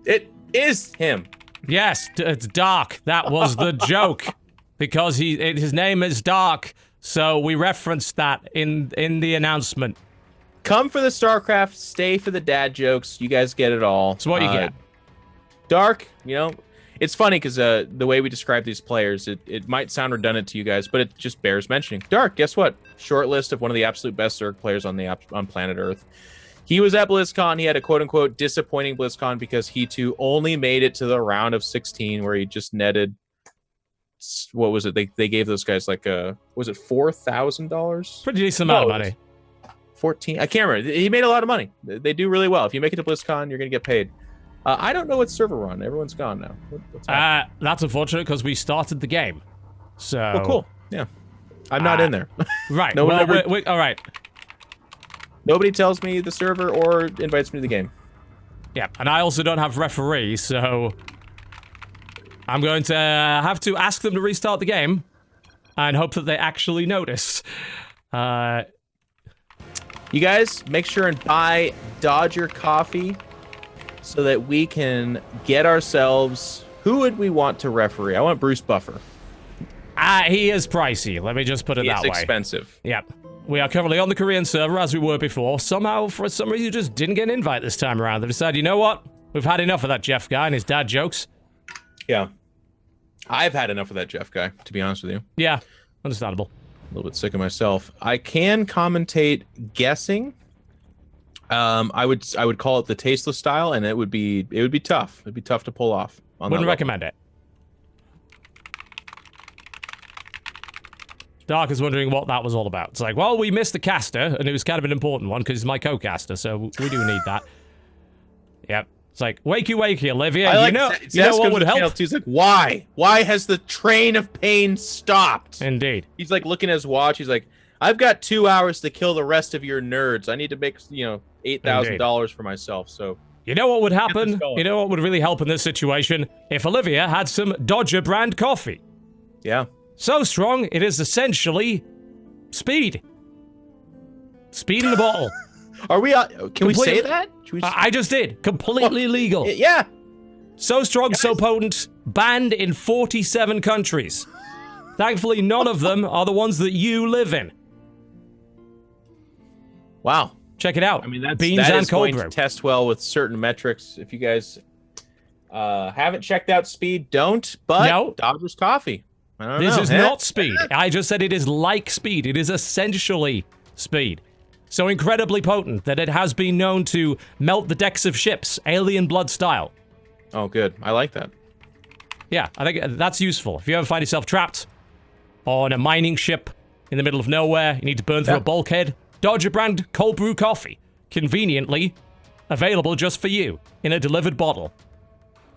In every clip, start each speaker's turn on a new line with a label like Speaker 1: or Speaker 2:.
Speaker 1: It is him.
Speaker 2: Yes, it's Dark. That was the joke. Because his name is Dark, so we referenced that in the announcement.
Speaker 1: Come for the StarCraft, stay for the dad jokes. You guys get it all.
Speaker 2: It's what you get.
Speaker 1: Dark, you know, it's funny because the way we describe these players, it might sound redundant to you guys, but it just bears mentioning. Dark, guess what? Short list of one of the absolute best Zerg players on planet Earth. He was at BlizzCon. He had a quote-unquote disappointing BlizzCon because he too only made it to the round of 16 where he just netted, what was it? They gave those guys like was it $4,000?
Speaker 2: Pretty decent amount of money.
Speaker 1: 14. I can't remember. He made a lot of money. They do really well. If you make it to BlizzCon, you're gonna get paid. I don't know what server we're on. Everyone's gone now. What's
Speaker 2: that's unfortunate because we started the game. So.
Speaker 1: Well, cool. Yeah. I'm not in there.
Speaker 2: Right.
Speaker 1: No one ever...
Speaker 2: all right.
Speaker 1: Nobody tells me the server or invites me to the game.
Speaker 2: Yeah, and I also don't have referee, so I'm going to have to ask them to restart the game and hope that they actually notice.
Speaker 1: You guys, make sure and buy Dodger coffee so that we can get ourselves... Who would we want to referee? I want Bruce Buffer.
Speaker 2: He is pricey. Let me just put it that way.
Speaker 1: He is expensive.
Speaker 2: Yep. We are currently on the Korean server, as we were before. Somehow, for some reason, you just didn't get an invite this time around. They decided, you know what? We've had enough of that Jeff guy and his dad jokes.
Speaker 1: Yeah. I've had enough of that Jeff guy, to be honest with you.
Speaker 2: Yeah, understandable.
Speaker 1: A little bit sick of myself. I can commentate guessing. I would call it the tasteless style, and it would be tough. It'd be tough to pull off.
Speaker 2: Wouldn't recommend it. Dark is wondering what that was all about. It's like, well, we missed the caster, and it was kind of an important one because he's my co-caster, so we do need that. Yep. It's like, wakey, wakey, Olivia. You know what would help?
Speaker 1: He's like, why? Why has the train of pain stopped?
Speaker 2: Indeed.
Speaker 1: He's like looking at his watch. He's like, I've got 2 hours to kill the rest of your nerds. I need to make, $8,000 for myself. So.
Speaker 2: You know what would happen? You know what would really help in this situation? If Olivia had some Dodger brand coffee.
Speaker 1: Yeah.
Speaker 2: So strong, it is essentially speed. Speed in the bottle.
Speaker 1: Are we? Can we say that?
Speaker 2: I just did. Completely legal.
Speaker 1: Yeah.
Speaker 2: So strong, so potent. Banned in 47 countries. Thankfully, none of them are the ones that you live in.
Speaker 1: Wow.
Speaker 2: Check it out.
Speaker 1: I mean, that
Speaker 2: and
Speaker 1: is going to test well with certain metrics. If you guys haven't checked out speed, don't. But no. Dodger's coffee.
Speaker 2: This is not speed. I just said it is like speed. It is essentially speed. So incredibly potent that it has been known to melt the decks of ships, alien blood style.
Speaker 1: Oh, good. I like that.
Speaker 2: Yeah, I think that's useful. If you ever find yourself trapped on a mining ship in the middle of nowhere, you need to burn through a bulkhead, Dodger brand cold brew coffee. Conveniently available just for you in a delivered bottle.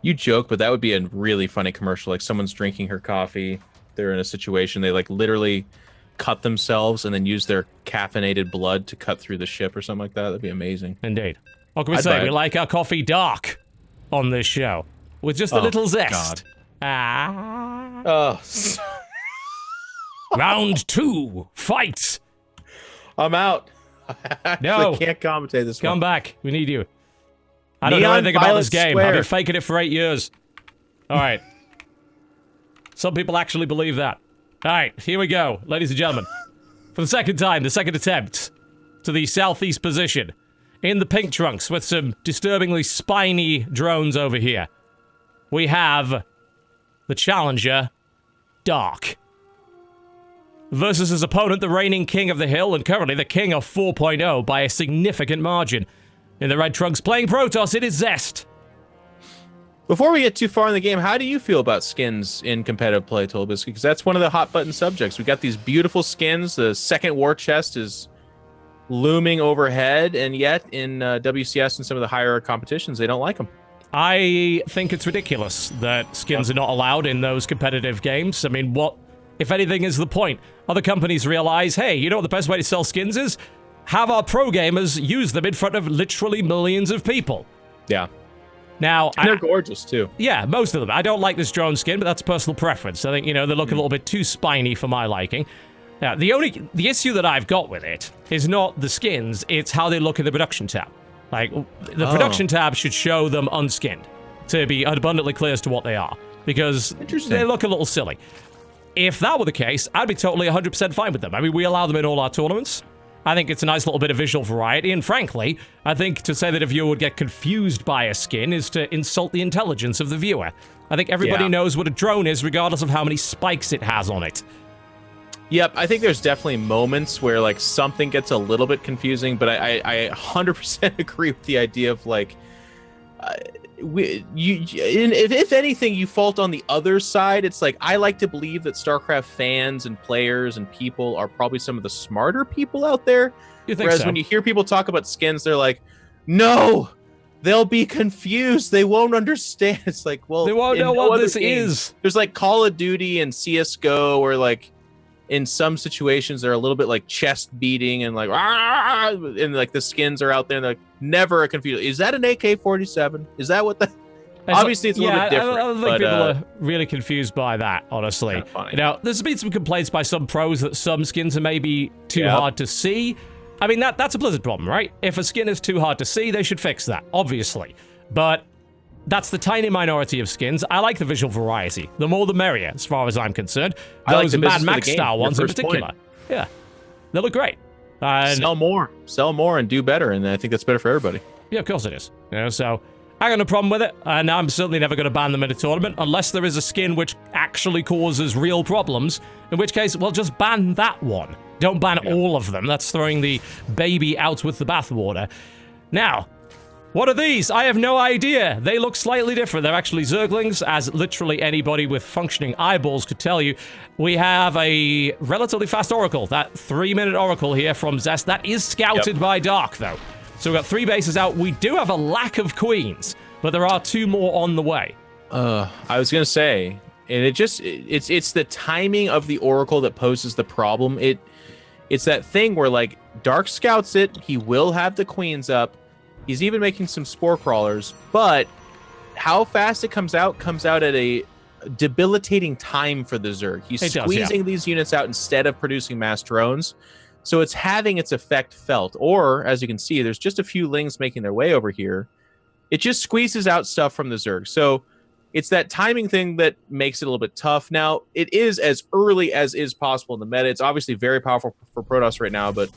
Speaker 1: You joke, but that would be a really funny commercial. Like someone's drinking her coffee. They're in a situation, they like literally cut themselves and then use their caffeinated blood to cut through the ship or something like that. That'd be amazing.
Speaker 2: Indeed. What can we say? We like our coffee dark on this show. With just a little zest.
Speaker 1: Oh.
Speaker 2: Round 2. Fight.
Speaker 1: I'm out.
Speaker 2: No.
Speaker 1: I can't commentate this one.
Speaker 2: Come back. We need you. I don't know anything about this game. I've been faking it for 8 years. All right. Some people actually believe that. All right, here we go, ladies and gentlemen. For the second time, the second attempt to the southeast position. In the pink trunks with some disturbingly spiny drones over here. We have the challenger, Dark. Versus his opponent, the reigning king of the hill, and currently the king of 4.0 by a significant margin. In the red trunks playing Protoss, it is Zest.
Speaker 1: Before we get too far in the game, how do you feel about skins in competitive play, TotalBiscuit? Because that's one of the hot button subjects. We got these beautiful skins. The second war chest is looming overhead, and yet in WCS and some of the higher competitions, they don't like them.
Speaker 2: I think it's ridiculous that skins are not allowed in those competitive games. I mean, what, if anything, is the point? Other companies realize, hey, you know what the best way to sell skins is? Have our pro gamers use them in front of literally millions of people.
Speaker 1: Yeah.
Speaker 2: Now,
Speaker 1: and they're gorgeous, too.
Speaker 2: Yeah, most of them. I don't like this drone skin, but that's personal preference. I think, they look a little bit too spiny for my liking. Now, the issue that I've got with it is not the skins, it's how they look in the production tab. Like, the production tab should show them unskinned. to be abundantly clear as to what they are, because they look a little silly. If that were the case, I'd be totally 100% fine with them. I mean, we allow them in all our tournaments. I think it's a nice little bit of visual variety, and frankly, I think to say that a viewer would get confused by a skin is to insult the intelligence of the viewer. I think everybody knows what a drone is, regardless of how many spikes it has on it.
Speaker 1: Yep, I think there's definitely moments where, like, something gets a little bit confusing, but I 100% agree with the idea of, like, if anything, you fault on the other side. It's like, I like to believe that StarCraft fans and players and people are probably some of the smarter people out there.
Speaker 2: You think
Speaker 1: Whereas
Speaker 2: so?
Speaker 1: when you hear people talk about skins, they're like, no, they'll be confused. They won't understand. It's like, well,
Speaker 2: they won't know what this is.
Speaker 1: There's like Call of Duty and CSGO, or like in some situations they're a little bit like chest beating and like, and like the skins are out there and they're like, never a confused. Is that an AK-47? Is that what the... Obviously, it's a little bit different.
Speaker 2: I don't think people are really confused by that, honestly. You know, there's been some complaints by some pros that some skins are maybe too hard to see. I mean, that's a Blizzard problem, right? If a skin is too hard to see, they should fix that, obviously. But that's the tiny minority of skins. I like the visual variety. The more the merrier, as far as I'm concerned. Those Mad Max-style ones in particular. Yeah, they look great.
Speaker 1: Sell more, and do better, and I think that's better for everybody.
Speaker 2: Yeah, of course it is. You know, so I got no problem with it, and I'm certainly never going to ban them in a tournament unless there is a skin which actually causes real problems, in which case, well, just ban that one. Don't ban all of them. That's throwing the baby out with the bathwater. Now, what are these? I have no idea. They look slightly different. They're actually Zerglings, as literally anybody with functioning eyeballs could tell you. We have a relatively fast Oracle, that 3-minute Oracle here from Zest. That is scouted by Dark, though. So we've got 3 bases out. We do have a lack of queens, but there are 2 more on the way.
Speaker 1: I was gonna say, and it's the timing of the Oracle that poses the problem. It's that thing where, like, Dark scouts it. He will have the queens up. He's even making some spore crawlers, but how fast it comes out at a debilitating time for the Zerg. He's squeezing these units out instead of producing mass drones. So it's having its effect felt. Or, as you can see, there's just a few lings making their way over here. It just squeezes out stuff from the Zerg. So it's that timing thing that makes it a little bit tough. Now, it is as early as is possible in the meta. It's obviously very powerful for Protoss right now, but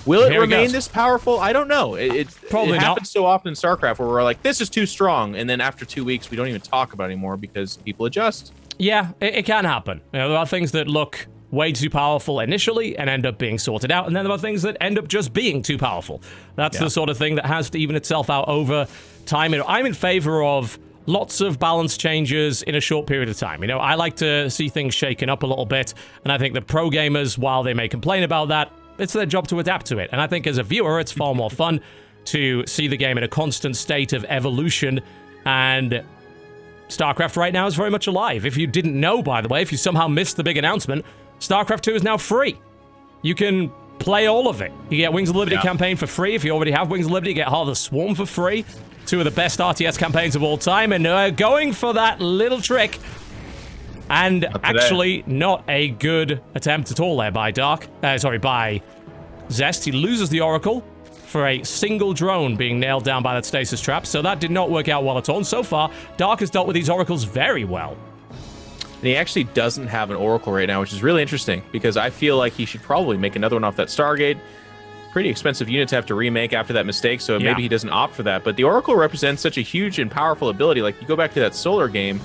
Speaker 1: will it remain this powerful? I don't know. It happens so often in StarCraft where we're like, this is too strong, and then after 2 weeks, we don't even talk about it anymore because people adjust. Yeah,
Speaker 2: it can happen. You know, there are things that look way too powerful initially and end up being sorted out, and then there are things that end up just being too powerful. That's the sort of thing that has to even itself out over time. You know, I'm in favor of lots of balance changes in a short period of time. You know, I like to see things shaken up a little bit, and I think the pro gamers, while they may complain about that, it's their job to adapt to it. And I think as a viewer, it's far more fun to see the game in a constant state of evolution. And StarCraft right now is very much alive. If you didn't know, by the way, if you somehow missed the big announcement, StarCraft 2 is now free. You can play all of it. You get Wings of Liberty campaign for free. If you already have Wings of Liberty, you get Heart of the Swarm for free. 2 of the best RTS campaigns of all time. And going for that little trick. And actually, not a good attempt at all there by by Zest. He loses the Oracle for a single drone being nailed down by that stasis trap, so that did not work out well at all. And so far, Dark has dealt with these Oracles very well.
Speaker 1: And he actually doesn't have an Oracle right now, which is really interesting, because I feel like he should probably make another one off that Stargate. Pretty expensive unit to have to remake after that mistake, so maybe he doesn't opt for that. But the Oracle represents such a huge and powerful ability. Like, you go back to that Solar game,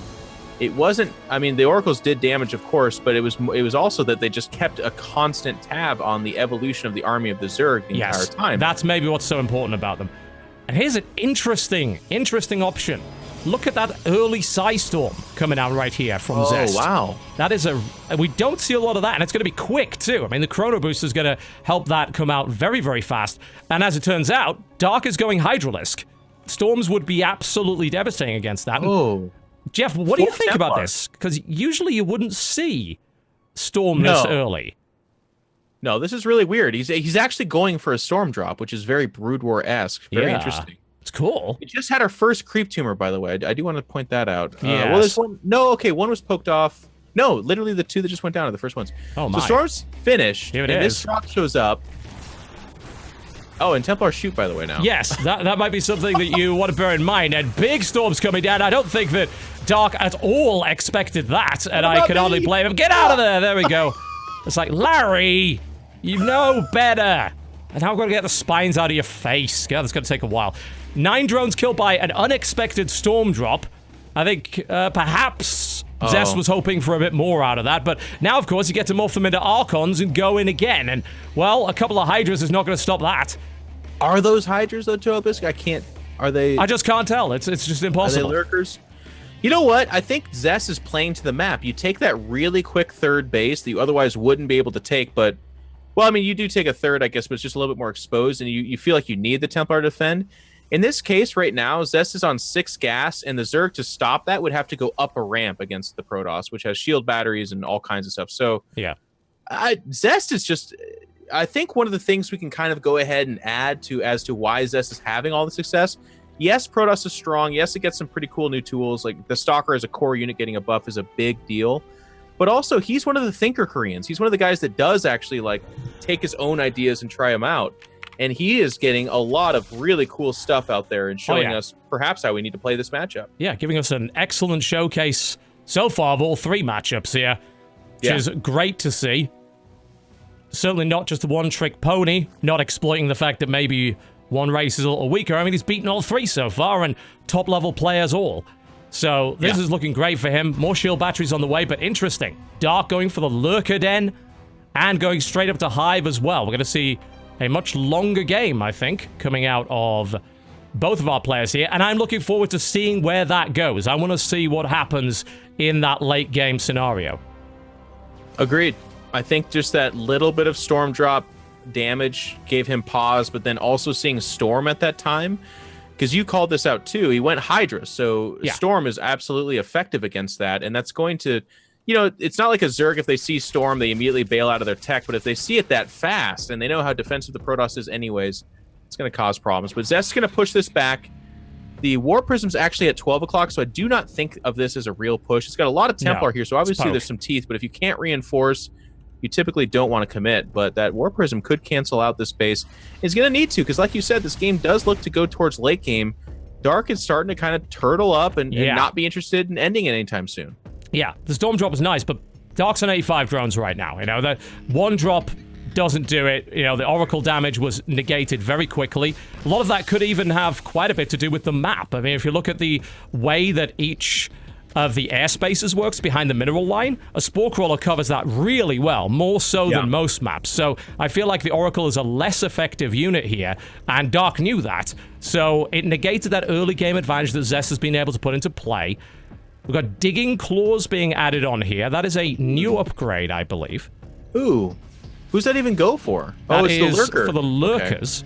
Speaker 1: it wasn't, I mean, the Oracles did damage, of course, but it was also that they just kept a constant tab on the evolution of the army of the Zerg the entire time.
Speaker 2: That's maybe what's so important about them. And here's an interesting option. Look at that early Psystorm coming out right here from Zest.
Speaker 1: Oh, wow.
Speaker 2: That is we don't see a lot of that, and it's going to be quick, too. I mean, the Chrono Boost is going to help that come out very, very fast. And as it turns out, Dark is going Hydralisk. Storms would be absolutely devastating against that.
Speaker 1: Oh.
Speaker 2: Jeff, what do you think about this? Because usually you wouldn't see Storm this early.
Speaker 1: No, this is really weird. He's actually going for a Storm drop, which is very Brood War-esque. Very interesting.
Speaker 2: It's cool.
Speaker 1: We just had our first creep tumor, by the way. I do want to point that out.
Speaker 2: Yes.
Speaker 1: Well, there's one. No, okay, one was poked off. No, literally the 2 that just went down are the first ones.
Speaker 2: Oh my.
Speaker 1: So Storm's finished.
Speaker 2: Here it
Speaker 1: and
Speaker 2: is.
Speaker 1: This drop shows up. Oh, and Templars shoot, by the way, now.
Speaker 2: Yes, that might be something that you want to bear in mind. And big storms coming down. I don't think that Dark at all expected that, and I can hardly blame him. Get out of there! There we go. It's like, Larry, you know better. And now I'm going to get the spines out of your face. God, that's going to take a while. 9 drones killed by an unexpected storm drop. I think perhaps Zest was hoping for a bit more out of that, but now, of course, you get to morph them into Archons and go in again, and, well, a couple of Hydras is not going to stop that.
Speaker 1: Are those Hydras, though, TotalBiscuit? I can't... Are they...
Speaker 2: I just can't tell. It's just impossible.
Speaker 1: Are they lurkers? You know what? I think Zest is playing to the map. You take that really quick third base that you otherwise wouldn't be able to take, but... Well, I mean, you do take a third, I guess, but it's just a little bit more exposed, and you feel like you need the Templar to defend. In this case, right now, Zest is on 6 gas, and the Zerg to stop that would have to go up a ramp against the Protoss, which has shield batteries and all kinds of stuff. So,
Speaker 2: yeah,
Speaker 1: Zest is just... I think one of the things we can kind of go ahead and add to as to why Zest is having all the success. Yes, Protoss is strong. Yes, it gets some pretty cool new tools. Like the Stalker as a core unit getting a buff is a big deal. But also, he's one of the thinker Koreans. He's one of the guys that does actually like take his own ideas and try them out. And he is getting a lot of really cool stuff out there and showing us perhaps how we need to play this matchup.
Speaker 2: Yeah, giving us an excellent showcase so far of all 3 matchups here, which is great to see. Certainly not just a one-trick pony, not exploiting the fact that maybe one race is a little weaker. I mean, he's beaten all 3 so far, and top-level players all. So this is looking great for him. More shield batteries on the way, but interesting. Dark going for the Lurker Den, and going straight up to Hive as well. We're going to see a much longer game, I think, coming out of both of our players here, and I'm looking forward to seeing where that goes. I want to see what happens in that late-game scenario.
Speaker 1: Agreed. I think just that little bit of Storm drop damage gave him pause, but then also seeing Storm at that time, because you called this out too, he went Hydra, so Storm is absolutely effective against that, and that's going to, you know, it's not like a Zerg, if they see Storm, they immediately bail out of their tech, but if they see it that fast, and they know how defensive the Protoss is anyways, it's going to cause problems. But Zest's going to push this back. The War Prism's actually at 12 o'clock, so I do not think of this as a real push. It's got a lot of Templar here, so obviously there's some teeth, but if you can't reinforce, you typically don't want to commit, but that War Prism could cancel out this base. It's going to need to, because like you said, this game does look to go towards late game. Dark is starting to kind of turtle up and not be interested in ending it anytime soon. Yeah,
Speaker 2: the Storm drop is nice, but Dark's on 85 drones right now. You know, the one drop doesn't do it. You know, the Oracle damage was negated very quickly. A lot of that could even have quite a bit to do with the map. I mean, if you look at the way that each of the airspaces works behind the mineral line, a Spore Crawler covers that really well, more so than most maps. So I feel like the Oracle is a less effective unit here, and Dark knew that. So it negated that early game advantage that Zest has been able to put into play. We've got Digging Claws being added on here. That is a new upgrade, I believe.
Speaker 1: Ooh. Who's that even go for?
Speaker 2: That it's the Lurker. For the Lurkers.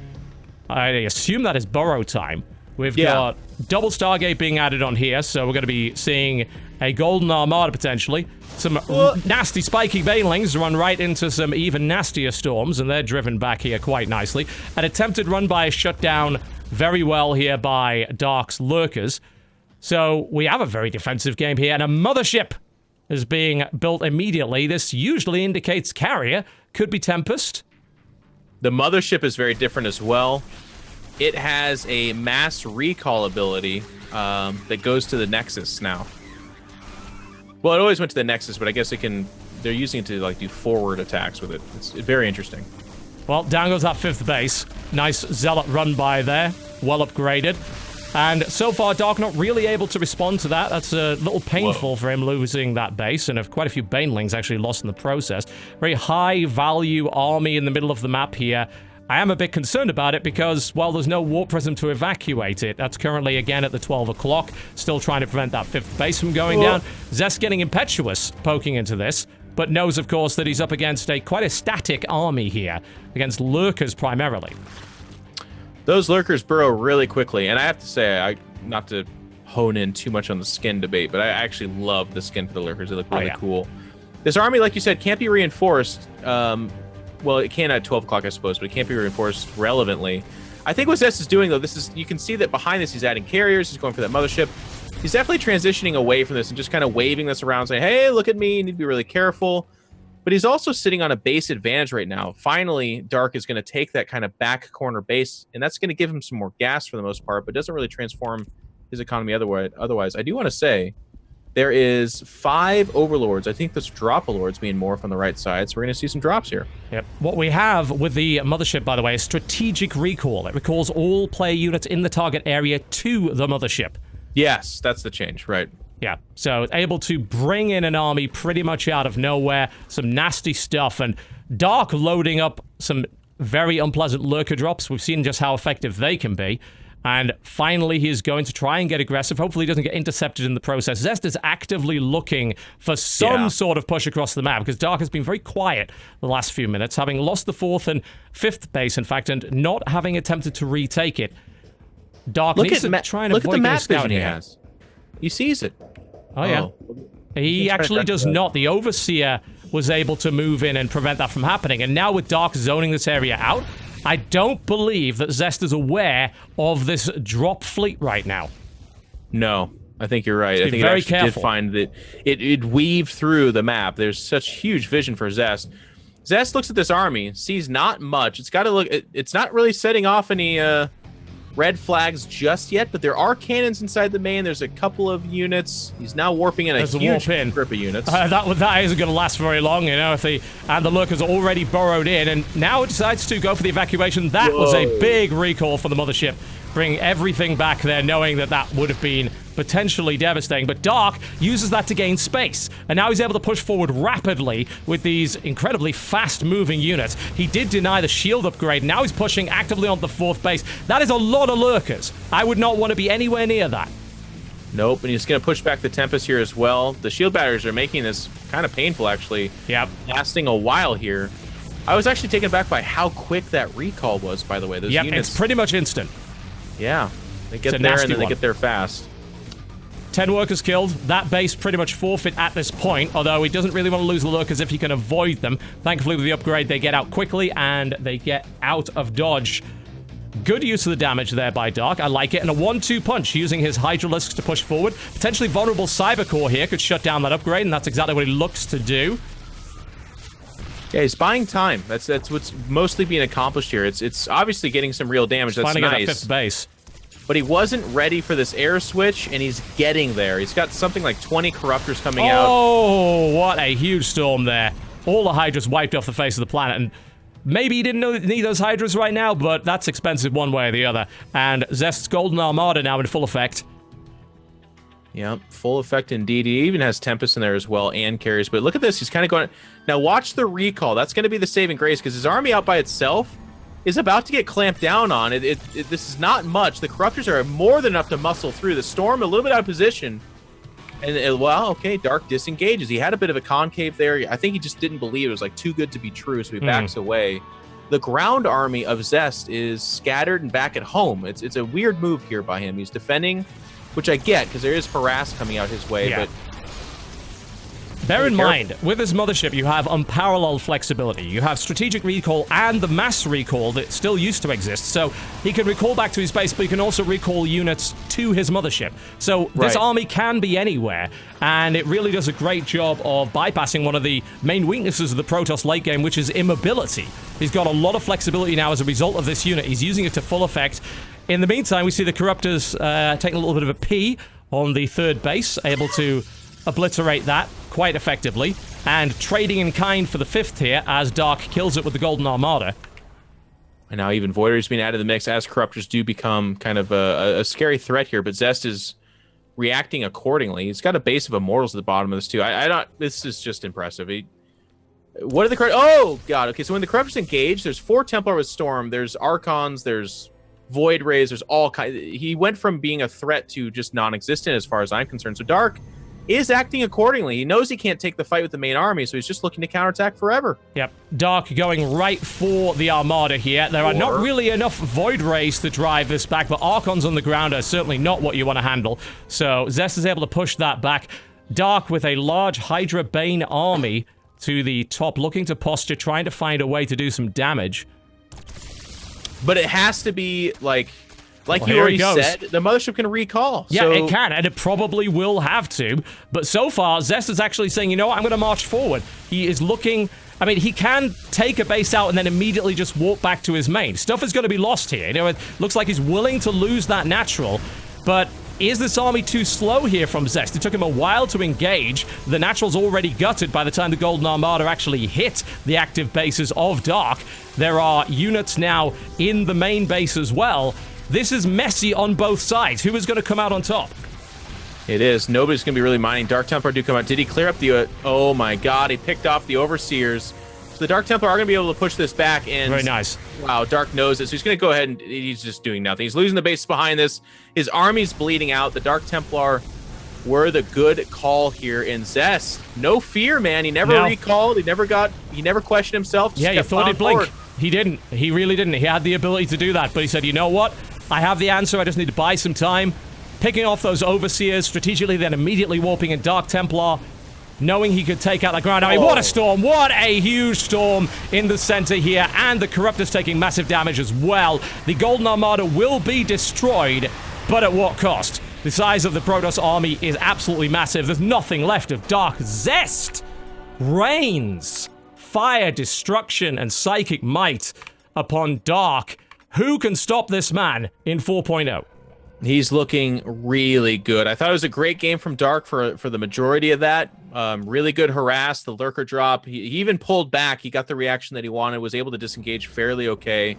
Speaker 2: Okay. I assume that is Burrow Time. We've got Double Stargate being added on here, so we're going to be seeing a Golden Armada potentially. Some nasty spiky Banelings run right into some even nastier Storms, and they're driven back here quite nicely. An attempted run by shutdown very well here by Dark's Lurkers. So we have a very defensive game here, and a Mothership is being built immediately. This usually indicates Carrier. Could be Tempest.
Speaker 1: The Mothership is very different as well. It has a mass recall ability that goes to the Nexus now. Well, it always went to the Nexus, but I guess it can... They're using it to like do forward attacks with it. It's very interesting.
Speaker 2: Well, down goes that 5th base. Nice Zealot run by there. Well upgraded. And so far, Dark not really able to respond to that. That's a little painful for him losing that base, and quite a few Banelings actually lost in the process. Very high-value army in the middle of the map here. I am a bit concerned about it because, well, there's no Warp Prism to evacuate it. That's currently, again, at the 12 o'clock. Still trying to prevent that 5th base from going down. Zest getting impetuous, poking into this, but knows, of course, that he's up against quite a static army here, against Lurkers primarily.
Speaker 1: Those Lurkers burrow really quickly, and I have to say, not to hone in too much on the skin debate, but I actually love the skin for the Lurkers. They look really cool. This army, like you said, can't be reinforced. Well, it can at 12 o'clock, I suppose, but it can't be reinforced relevantly. I think what Zest is doing, though, you can see that behind this, he's adding carriers, he's going for that Mothership. He's definitely transitioning away from this and just kind of waving this around, saying, hey, look at me, you need to be really careful. but he's also sitting on a base advantage right now. Finally, Dark is going to take that kind of back corner base, and that's going to give him some more gas for the most part, but doesn't really transform his economy otherwise. I do want to say there is 5 overlords. I think this drop-a-lords being morphed on the right side, so we're going to see some drops here.
Speaker 2: Yep. What we have with the mothership, by the way, is strategic recall. It recalls all player units in the target area to the mothership.
Speaker 1: Yes, that's the change, right.
Speaker 2: Yeah, so it's able to bring in an army pretty much out of nowhere, some nasty stuff, and Dark loading up some very unpleasant lurker drops. We've seen just how effective they can be. And finally, he's going to try and get aggressive. Hopefully he doesn't get intercepted in the process. Zest is actively looking for some sort of push across the map, because Dark has been very quiet the last few minutes, having lost the 4th and 5th base, in fact, and not having attempted to retake it. Dark needs to try and avoid getting scouted here.
Speaker 1: He has. He sees it.
Speaker 2: Oh, yeah. He actually does not. The Overseer was able to move in and prevent that from happening. And now with Dark zoning this area out, I don't believe that Zest is aware of this drop fleet right now.
Speaker 1: No, I think you're right. I think
Speaker 2: very
Speaker 1: it actually did find that it weaved through the map. There's such huge vision for Zest. Zest looks at this army, sees not much. It's got to look. It's not really setting off any red flags just yet, but there are cannons inside the main. There's a couple of units. He's now warping in a huge group of units.
Speaker 2: That isn't going to last very long, you know, and the lurkers already burrowed in, and now it decides to go for the evacuation. That was a big recall for the mothership. Bring everything back there, knowing that that would have been potentially devastating. But Dark uses that to gain space, and now he's able to push forward rapidly with these incredibly fast-moving units. He did deny the shield upgrade. Now he's pushing actively on the 4th base. That is a lot of lurkers. I would not want to be anywhere near that.
Speaker 1: Nope, and he's going to push back the Tempest here as well. The shield batteries are making this kind of painful, actually.
Speaker 2: Yep.
Speaker 1: Lasting a while here. I was actually taken back by how quick that recall was, by the way. Those units,
Speaker 2: it's pretty much instant.
Speaker 1: Yeah, they get there and then they get there fast.
Speaker 2: 10 workers killed. That base pretty much forfeit at this point, although he doesn't really want to lose the lurkers if he can avoid them. Thankfully, with the upgrade, they get out quickly and they get out of dodge. Good use of the damage there by Dark. I like it. And a 1-2 punch using his Hydralisks to push forward. Potentially vulnerable Cybercore here could shut down that upgrade, and that's exactly what he looks to do.
Speaker 1: Yeah, he's buying time. That's what's mostly being accomplished here. It's obviously getting some real damage. That's
Speaker 2: nice.
Speaker 1: Finally
Speaker 2: got that 5th base.
Speaker 1: But he wasn't ready for this air switch, and he's getting there. He's got something like 20 Corruptors coming out.
Speaker 2: Oh, what a huge storm there. All the Hydras wiped off the face of the planet, and maybe he didn't need those Hydras right now, but that's expensive one way or the other. And Zest's Golden Armada now in full effect.
Speaker 1: Yeah, full effect indeed. He even has Tempest in there as well and carries. But look at this. He's kind of going... Now watch the recall. That's going to be the saving grace, because his army out by itself is about to get clamped down on. This is not much. The Corruptors are more than enough to muscle through. The Storm a little bit out of position. And, well, okay, Dark disengages. He had a bit of a concave there. I think he just didn't believe it was like too good to be true, so he backs away. The ground army of Zest is scattered and back at home. It's a weird move here by him. He's defending, which I get, because there is harass coming out his way, but...
Speaker 2: Bear in mind, with this mothership, you have unparalleled flexibility. You have strategic recall and the mass recall that still used to exist. So he can recall back to his base, but he can also recall units to his mothership. So this army can be anywhere, and it really does a great job of bypassing one of the main weaknesses of the Protoss late game, which is immobility. He's got a lot of flexibility now as a result of this unit. He's using it to full effect. In the meantime, we see the Corruptors taking a little bit of a pee on the 3rd base, able to obliterate that quite effectively, and trading in kind for the 5th here as Dark kills it with the Golden Armada.
Speaker 1: And now even Voiders being added to the mix as Corruptors do become kind of a scary threat here, but Zest is reacting accordingly. He's got a base of Immortals at the bottom of this too. This is just impressive. What are the Corruptors? Oh god, okay, so when the Corruptors engage, there's 4 Templar with Storm, there's Archons, there's Void Rays, there's all kinds. He went from being a threat to just non-existent as far as I'm concerned. So Dark is acting accordingly. He knows he can't take the fight with the main army, so he's just looking to counterattack forever. Yep.
Speaker 2: Dark going right for the Armada here. There are not really enough Void Rays to drive this back, but Archons on the ground are certainly not what you want to handle. So Zest is able to push that back. Dark with a large Hydra Bane army to the top, looking to posture, trying to find a way to do some damage.
Speaker 1: But it has to be, like, Like you already said, the mothership can recall.
Speaker 2: Yeah, it can, and it probably will have to. But so far, Zest is actually saying, you know what, I'm going to march forward. He is looking... I mean, he can take a base out and then immediately just walk back to his main. Stuff is going to be lost here. You know, it looks like he's willing to lose that natural, but is this army too slow here from Zest? It took him a while to engage. The natural's already gutted by the time the Golden Armada actually hit the active bases of Dark. There are units now in the main base as well. This is messy on both sides. Who is going to come out on top?
Speaker 1: It is. Nobody's going to be really mining. Dark Templar do come out. Did he clear up the... oh my god, he picked off the Overseers. So the Dark Templar are going to be able to push this back. And
Speaker 2: very nice.
Speaker 1: Wow, Dark knows it. So he's going to go ahead and he's just doing nothing. He's losing the base behind this. His army's bleeding out. The Dark Templar were the good call here in Zest. No fear, man. He never recalled. He never questioned himself.
Speaker 2: Yeah, you thought he'd blink. He didn't. He really didn't. He had the ability to do that. But he said, you know what? I have the answer. I just need to buy some time. Picking off those Overseers strategically, then immediately warping in Dark Templar, knowing he could take out the ground. I mean, what a storm. What a huge storm in the center here. And the Corruptor's taking massive damage as well. The Golden Armada will be destroyed, but at what cost? The size of the Protoss army is absolutely massive. There's nothing left of Dark. Zest reigns. Fire, destruction, and psychic might upon Dark. Who can stop this man in 4.0?
Speaker 1: He's looking really good. I thought it was a great game from Dark for the majority of that. Really good harass, the lurker drop. He even pulled back. He got the reaction that he wanted, was able to disengage fairly okay.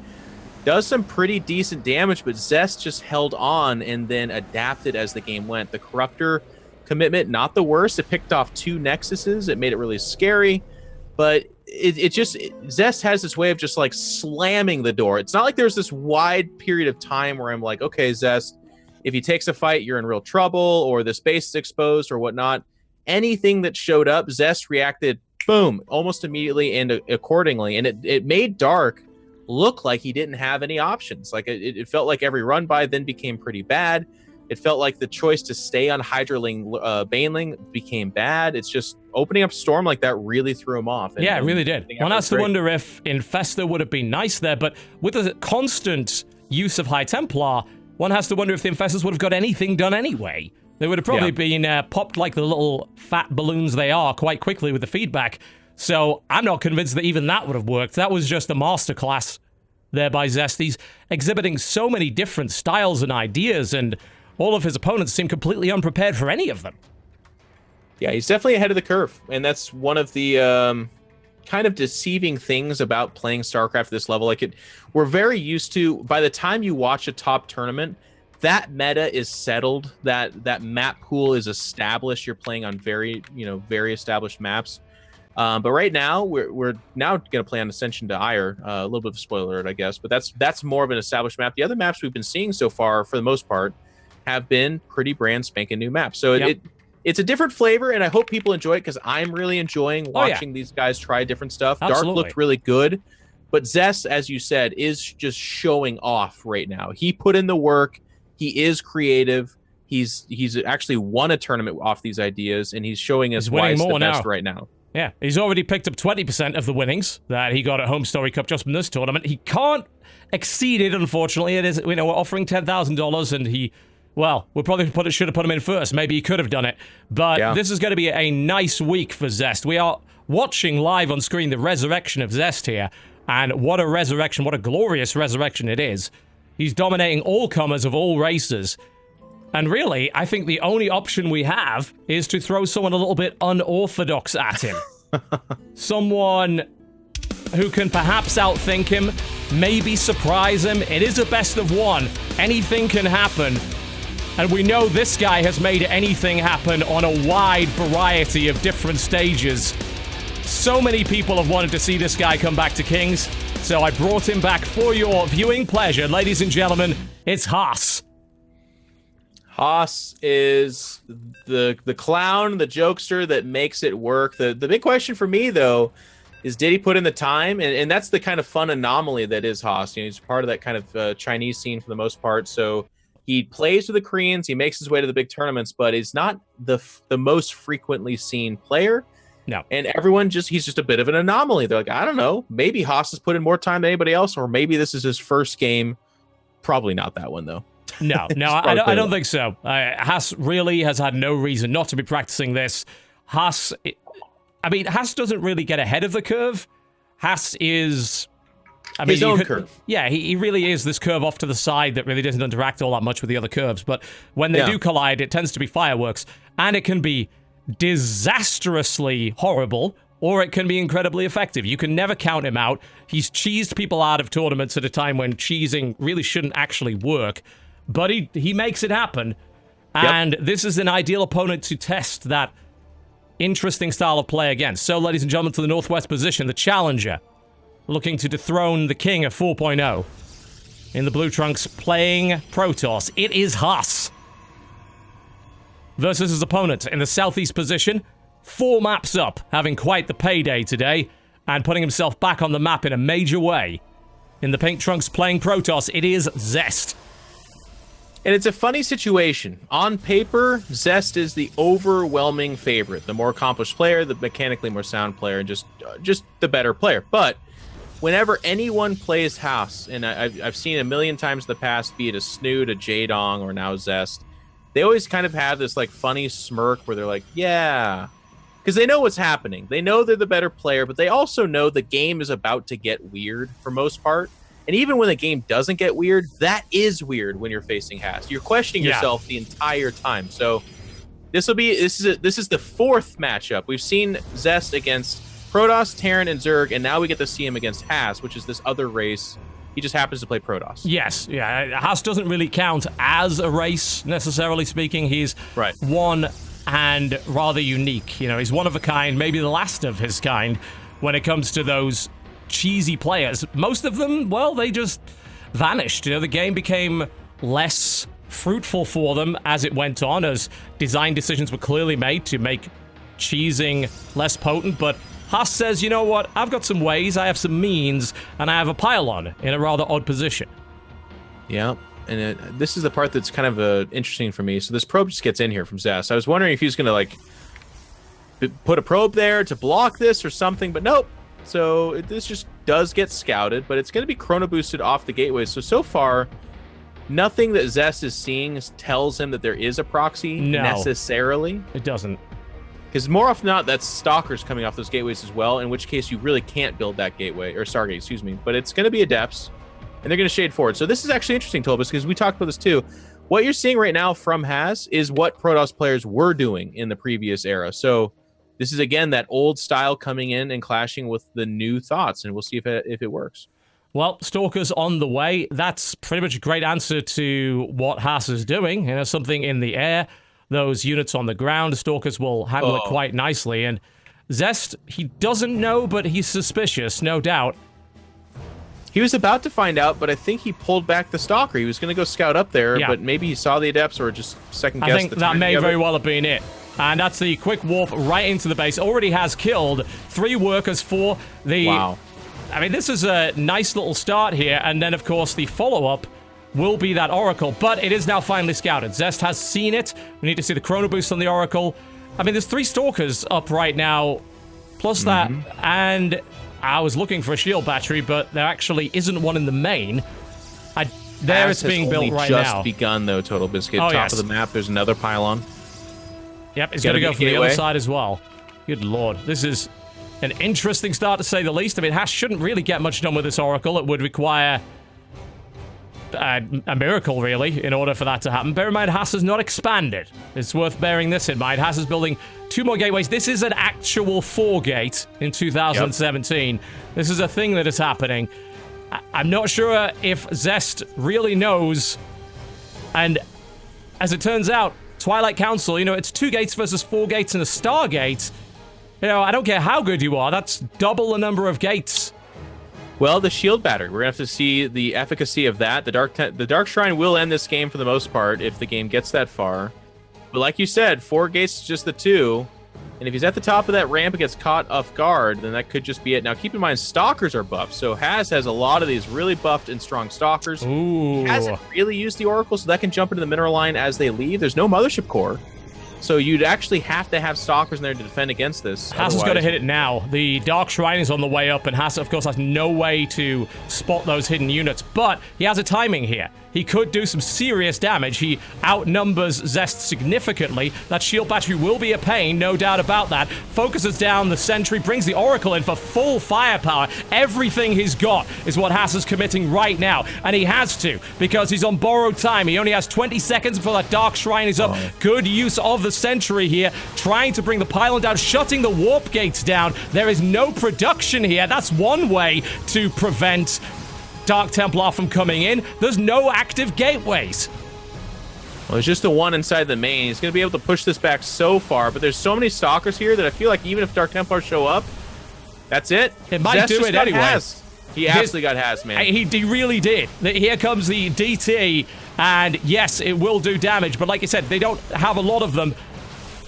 Speaker 1: Does some pretty decent damage, but Zest just held on and then adapted as the game went. The Corruptor commitment, not the worst. It picked off 2 Nexuses. It made it really scary, but Zest has this way of just like slamming the door. It's not like there's this wide period of time where I'm like, okay, Zest, if he takes a fight, you're in real trouble, or the space is exposed or whatnot. Anything that showed up, Zest reacted, boom, almost immediately and accordingly. And it made Dark look like he didn't have any options. Like it felt like every run by then became pretty bad. It felt like the choice to stay on Hydraling Baneling became bad. It's just opening up Storm like that really threw him off.
Speaker 2: Yeah, it really did. One has to wonder if Infestor would have been nice there, but with the constant use of High Templar, one has to wonder if the Infestors would have got anything done anyway. They would have probably been popped like the little fat balloons they are quite quickly with the feedback. So I'm not convinced that even that would have worked. That was just a masterclass there by Zest. He's exhibiting so many different styles and ideas, and all of his opponents seem completely unprepared for any of them.
Speaker 1: Yeah, he's definitely ahead of the curve, and that's one of the kind of deceiving things about playing StarCraft at this level. Like we're very used to, by the time you watch a top tournament, that meta is settled, that map pool is established. You're playing on very established maps. But right now, we're now going to play on Ascension to Ire. A little bit of a spoiler alert, I guess, but that's more of an established map. The other maps we've been seeing so far, for the most part, have been pretty brand spanking new maps. So it's a different flavor, and I hope people enjoy it, because I'm really enjoying watching these guys try different stuff.
Speaker 2: Absolutely.
Speaker 1: Dark looked really good, but Zest, as you said, is just showing off right now. He put in the work. He is creative. He's actually won a tournament off these ideas, and he's showing us why he's the best right now.
Speaker 2: Yeah, he's already picked up 20% of the winnings that he got at Home Story Cup just from this tournament. He can't exceed it, unfortunately. It is, we're offering $10,000, and he... Well, we probably should have put him in first. Maybe he could have done it. But this is going to be a nice week for Zest. We are watching live on screen the resurrection of Zest here. And what a resurrection, what a glorious resurrection it is. He's dominating all comers of all races. And really, I think the only option we have is to throw someone a little bit unorthodox at him. Someone who can perhaps outthink him, maybe surprise him. It is a best of one. Anything can happen. And we know this guy has made anything happen on a wide variety of different stages. So many people have wanted to see this guy come back to Kings, so I brought him back for your viewing pleasure. Ladies and gentlemen, it's Haas.
Speaker 1: Haas is the clown, the jokester that makes it work. The big question for me, though, is did he put in the time? And that's the kind of fun anomaly that is Haas. He's part of that kind of Chinese scene for the most part, so... He plays with the Koreans, he makes his way to the big tournaments, but he's not the most frequently seen player.
Speaker 2: No.
Speaker 1: And he's just a bit of an anomaly. They're like, I don't know, maybe Haas has put in more time than anybody else, or maybe this is his first game. Probably not that one, though.
Speaker 2: No, I don't think so. Haas really has had no reason not to be practicing this. Haas doesn't really get ahead of the curve. Haas is...
Speaker 1: his own curve.
Speaker 2: Yeah, he really is this curve off to the side that really doesn't interact all that much with the other curves. But when they do collide, it tends to be fireworks. And it can be disastrously horrible, or it can be incredibly effective. You can never count him out. He's cheesed people out of tournaments at a time when cheesing really shouldn't actually work. But he makes it happen. And this is an ideal opponent to test that interesting style of play against. So, ladies and gentlemen, to the northwest position, the challenger, looking to dethrone the king of 4.0. In the blue trunks, playing Protoss. It is Haas. Versus his opponent in the southeast position, 4 maps up, having quite the payday today, and putting himself back on the map in a major way. In the pink trunks playing Protoss, it is Zest.
Speaker 1: And it's a funny situation. On paper, Zest is the overwhelming favorite. The more accomplished player, the mechanically more sound player, and just the better player. But whenever anyone plays Haas, and I've seen a million times in the past, be it a Snood, a Jaedong, or now Zest, they always kind of have this like funny smirk where they're like, yeah, because they know what's happening. They know they're the better player, but they also know the game is about to get weird for most part. And even when the game doesn't get weird, that is weird when you're facing Haas. You're questioning yourself the entire time. So this is the 4th matchup. We've seen Zest against Protoss, Terran, and Zerg, and now we get to see him against Haas, which is this other race. He just happens to play Protoss.
Speaker 2: Yes, yeah. Haas doesn't really count as a race, necessarily speaking. He's one and rather unique. You know, he's one of a kind, maybe the last of his kind when it comes to those cheesy players. Most of them, well, they just vanished. You know, the game became less fruitful for them as it went on, as design decisions were clearly made to make cheesing less potent, but Haas says, you know what, I've got some ways, I have some means, and I have a pylon in a rather odd position.
Speaker 1: Yeah, and this is the part that's kind of interesting for me. So this probe just gets in here from Zest. I was wondering if he was going to, like, put a probe there to block this or something, but nope. So this just does get scouted, but it's going to be chrono boosted off the gateway. So far, nothing that Zest is seeing tells him that there is a proxy necessarily.
Speaker 2: It doesn't.
Speaker 1: Because more often than not, that's stalkers coming off those gateways as well, in which case you really can't build that gateway, or Stargate, excuse me. But it's going to be Adepts, and they're going to shade forward. So this is actually interesting, TotalBiscuit, because we talked about this too. What you're seeing right now from Haas is what Protoss players were doing in the previous era. So this is, again, that old style coming in and clashing with the new thoughts, and we'll see if it works.
Speaker 2: Well, Stalkers on the way. That's pretty much a great answer to what Haas is doing. You know, something in the air. Those units on the ground, Stalkers will handle it quite nicely. And Zest, he doesn't know, but he's suspicious, no doubt.
Speaker 1: He was about to find out, but I think he pulled back the Stalker. He was going to go scout up there, but maybe he saw the Adepts or just second-guessed
Speaker 2: I think that may very well have been it. And that's the quick warp right into the base. Already has killed 3 workers for the...
Speaker 1: Wow.
Speaker 2: I mean, this is a nice little start here. And then, of course, the follow-up will be that Oracle, but it is now finally scouted. Zest has seen it. We need to see the chrono boost on the Oracle. I mean, there's 3 Stalkers up right now, plus that, and I was looking for a shield battery, but there actually isn't one in the main. There it's being built right now.
Speaker 1: Just begun, though, TotalBiscuit. Top of the map, there's another pylon.
Speaker 2: Yep, it's going to go from the other side as well. Good lord. This is an interesting start, to say the least. I mean, Haas shouldn't really get much done with this Oracle. It would require a miracle, really, in order for that to happen. Bear in mind, Haas has not expanded. It's worth bearing this in mind. Haas is building 2 more gateways. This is an actual 4-gate in 2017. Yep. This is a thing that is happening. I'm not sure if Zest really knows. And as it turns out, Twilight Council, you know, it's 2 gates versus 4 gates and a Stargate. You know, I don't care how good you are. That's double the number of gates.
Speaker 1: Well, the shield battery. We're going to have to see the efficacy of that. The Dark Shrine will end this game for the most part if the game gets that far. But like you said, 4 gates is just the 2. And if he's at the top of that ramp and gets caught off guard, then that could just be it. Now, keep in mind, Stalkers are buffed. So Haas has a lot of these really buffed and strong Stalkers.
Speaker 2: Ooh.
Speaker 1: He hasn't really used the Oracle, so that can jump into the mineral line as they leave. There's no Mothership Core. So you'd actually have to have Stalkers in there to defend against this.
Speaker 2: Haas has got to hit it now. The Dark Shrine is on the way up, and Haas, of course, has no way to spot those hidden units. But he has a timing here. He could do some serious damage. He outnumbers Zest significantly. That shield battery will be a pain, no doubt about that. Focuses down the sentry, brings the Oracle in for full firepower. Everything he's got is what Haas is committing right now. And he has to, because he's on borrowed time. He only has 20 seconds before that Dark Shrine is up. Good use of the sentry here, trying to bring the pylon down, shutting the warp gates down. There is no production here. That's one way to prevent Dark Templar from coming in. There's no active gateways.
Speaker 1: Well, there's just the one inside the main. He's going to be able to push this back so far, but there's so many Stalkers here that I feel like even if Dark Templars show up, that's it.
Speaker 2: It might do it anyway.
Speaker 1: Has. He absolutely got Has, man.
Speaker 2: He really did. Here comes the DT, and yes, it will do damage, but like you said, they don't have a lot of them.